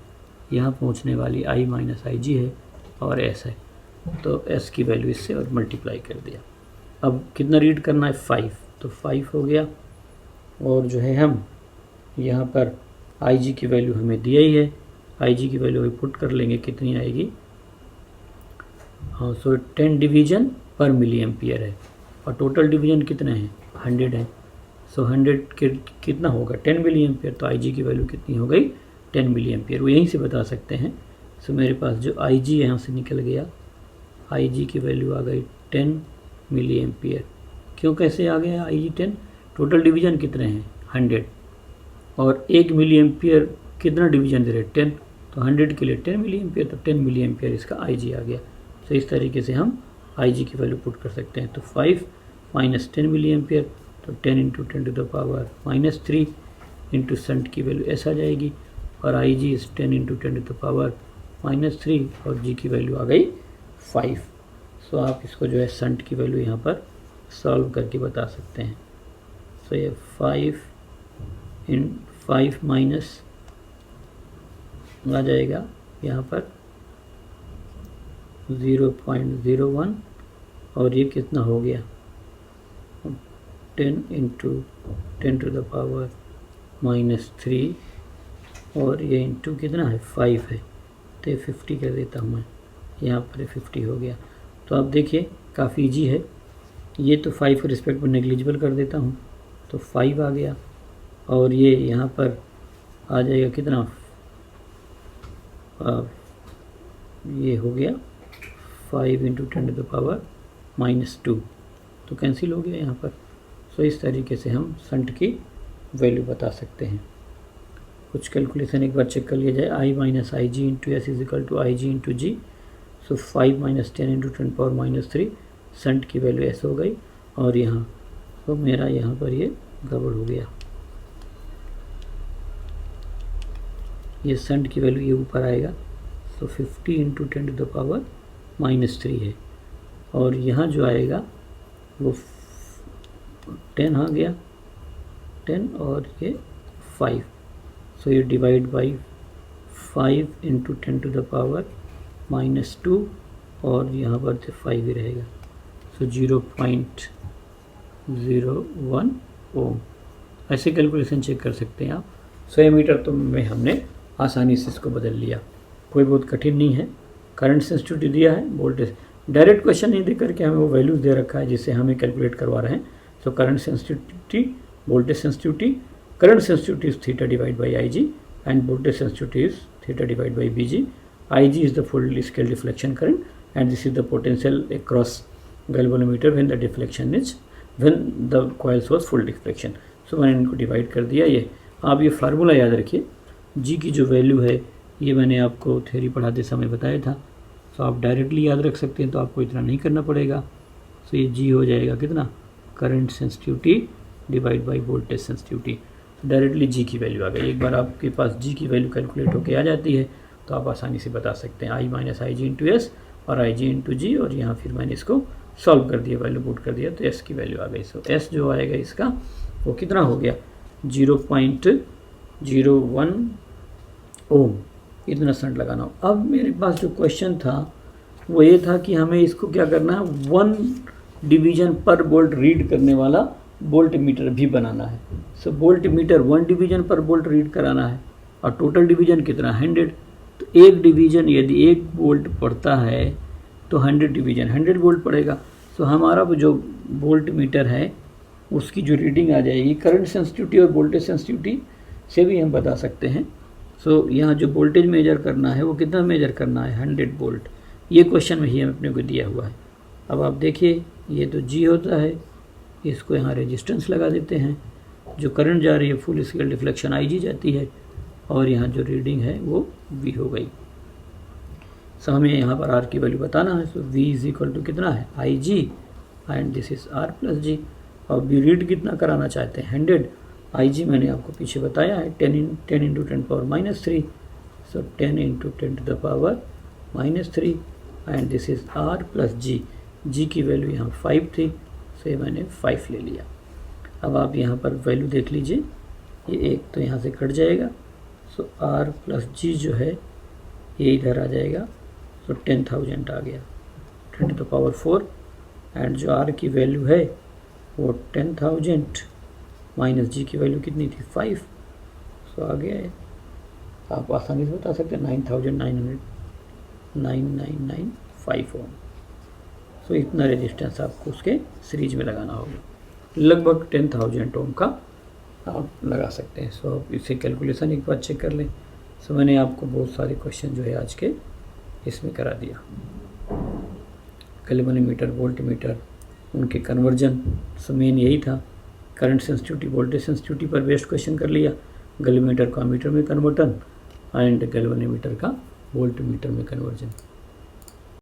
यहाँ पहुँचने वाली I माइनस आई जी है और एस है. तो एस की वैल्यू इससे और मल्टीप्लाई कर दिया. अब कितना रीड करना है 5. तो 5 हो गया. और जो है हम यहाँ पर आई जी की वैल्यू हमें दिया ही है. आई जी की वैल्यू अभी पुट कर लेंगे कितनी आएगी. हाँ, सो 10 डिवीजन पर मिली एम्पियर है और टोटल डिवीजन कितने हैं 100 है. सो 100 के कितना होगा 10 मिली एम्पियर. तो आई जी की वैल्यू कितनी हो गई 10 मिली एम्पियर. वो यहीं से बता सकते हैं. सो मेरे पास जो आई जी यहाँ से निकल गया, आई जी की वैल्यू आ गई 10 मिली एम्पियर. क्यों कैसे आ गया आई जी 10? टोटल डिवीजन कितने हैं 100 और 1 मिली एम्पियर कितना डिवीजन दे रहे 10. तो 100 के लिए 10 मिली एम्पियर, तो 10 मिली एम्पियर इसका आई जी आ गया. तो इस तरीके से हम आई जी की वैल्यू पुट कर सकते हैं. तो 5 माइनस 10 मिली एम्पियर, तो 10 into 10 to the power minus 3 into shunt की वैल्यू ऐसा आ जाएगी. और I G is 10 into 10 to the power minus 3 और जी की वैल्यू आ गई 5. सो आप इसको जो है संट की वैल्यू यहाँ पर सॉल्व करके बता सकते हैं. सो ये 5 माइनस आ जाएगा यहाँ पर 0.01 और ये कितना हो गया 10 into 10 to the power minus 3 और ये इंटू कितना है 5 है. तो 50 कर देता हूँ मैं. यहाँ पर 50 हो गया. तो आप देखिए काफ़ी ईजी है. ये तो 5 के रिस्पेक्ट में नेग्लिजिबल कर देता हूँ तो 5 आ गया. और ये यहाँ पर आ जाएगा कितना ये हो गया 5 into 10 to the power minus 2. तो कैंसिल हो गया यहाँ पर. सो इस तरीके से हम संट की वैल्यू बता सकते हैं. कुछ कैलकुलेशन एक बार चेक कर लिया जाए. I minus I G into S is equal to I G into G. So 5 minus 10 into 10 power minus 3 shunt की वैल्यू ऐसे हो गई. और यहाँ तो मेरा यहाँ पर ये गड़बड़ हो गया. ये संट की वैल्यू ये ऊपर आएगा. तो 50 into 10 to the power minus 3 है. और यहाँ जो आएगा वो 10 आ गया 10 और ये 5. सो ये divide by 5 into 10 to the power minus 2 और यहाँ पर से 5 ही रहेगा. सो 0.01 ओम. ऐसे कैलकुलेशन चेक कर सकते हैं आप. 100 मीटर तो में हमने आसानी से इसको बदल लिया. कोई बहुत कठिन नहीं है. करंट सेंसिटिविटी दिया है, वोल्टेज डायरेक्ट क्वेश्चन नहीं दे करके हमें वो वैल्यूज़ दे रखा है जिससे हमें कैलकुलेट करवा रहे हैं. So current sensitivity, voltage sensitivity, current sensitivity is theta divide by I G and voltage sensitivity is theta divide by B G. I G is the full scale deflection current and this is the potential across galvanometer when the deflection is when the coils was full deflection. So मैंने इनको divide कर दिया. ये आप ये formula याद रखिए. जी की जो वैल्यू है ये मैंने आपको थ्योरी पढ़ाते समय बताया था. सो आप डायरेक्टली याद रख सकते हैं तो आपको इतना नहीं करना पड़ेगा. सो ये जी हो जाएगा कितना current sensitivity divide by voltage sensitivity. Directly G की वैल्यू आ गई. एक बार आपके पास जी की वैल्यू कैलकुलेट होकर आ जाती है तो आप आसानी से बता सकते हैं. आई minus I G into S और आई जी इंटू जी. और यहाँ फिर मैंने इसको सॉल्व कर दिया, वैल्यू पुट कर दिया तो एस की वैल्यू आ गई. सो एस जो आएगा इसका वो कितना हो गया 0.01 ओम, इतना शंट लगाना हो। अब मेरे पास जो क्वेश्चन था वो ये था कि हमें इसको क्या करना है, 1 डिवीजन पर बोल्ट रीड करने वाला बोल्ट मीटर भी बनाना है। सो बोल्ट मीटर 1 डिवीजन पर बोल्ट रीड कराना है और टोटल डिवीजन कितना 100। तो एक डिवीजन यदि 1 बोल्ट पड़ता है तो 100 डिवीजन 100 बोल्ट पड़ेगा। सो हमारा जो बोल्ट मीटर है उसकी जो रीडिंग आ जाएगी करंट सेंसिटिविटी और वोल्टेज सेंसिटिविटी से भी हम बता सकते हैं। सो यहाँ जो वोल्टेज मेजर करना है वो कितना मेजर करना है 100 वोल्ट। ये क्वेश्चन में ही अपने को दिया हुआ है। अब आप देखिए ये तो G होता है, इसको यहाँ रेजिस्टेंस लगा देते हैं, जो करंट जा रही है फुल स्केल डिफ्लेक्शन IG जाती है और यहाँ जो रीडिंग है वो V हो गई। सो हमें यहाँ पर R की वैल्यू बताना है। सो V इज इक्वल टू कितना है IG and this is R plus G। और V रीड कितना कराना चाहते हैं 100। IG मैंने आपको पीछे बताया है 10 into 10⁻³ so 10 into 10⁻³ and this is R plus G की वैल्यू यहाँ 5 थी, सो मैंने 5 ले लिया। अब आप यहाँ पर वैल्यू देख लीजिए, ये एक तो यहाँ से कट जाएगा, सो R प्लस G जो है ये इधर आ जाएगा, सो 10,000 आ गया 10⁴ एंड जो R की वैल्यू है वो 10,000 माइनस G की वैल्यू कितनी थी 5, सो आ गया है। आप आसानी से बता सकते हैं 9,995 ओम। सो इतना रेजिस्टेंस आपको उसके सीरीज में लगाना होगा, लगभग 10,000 ओम का आप लगा सकते हैं। सो आप इसे कैलकुलेशन एक बार चेक कर लें। सो मैंने आपको बहुत सारे क्वेश्चन जो है आज के इसमें करा दिया, गैल्वेनोमीटर वोल्ट मीटर उनके कन्वर्जन। सो मेन यही था, करंट सेंसिटिविटी वोल्टेज सेंसिटिविटी पर बेस्ड क्वेश्चन कर लिया, गैल्वेनोमीटर का मीटर में कन्वर्टन एंड गैल्वेनोमीटर का वोल्ट मीटर में कन्वर्जन।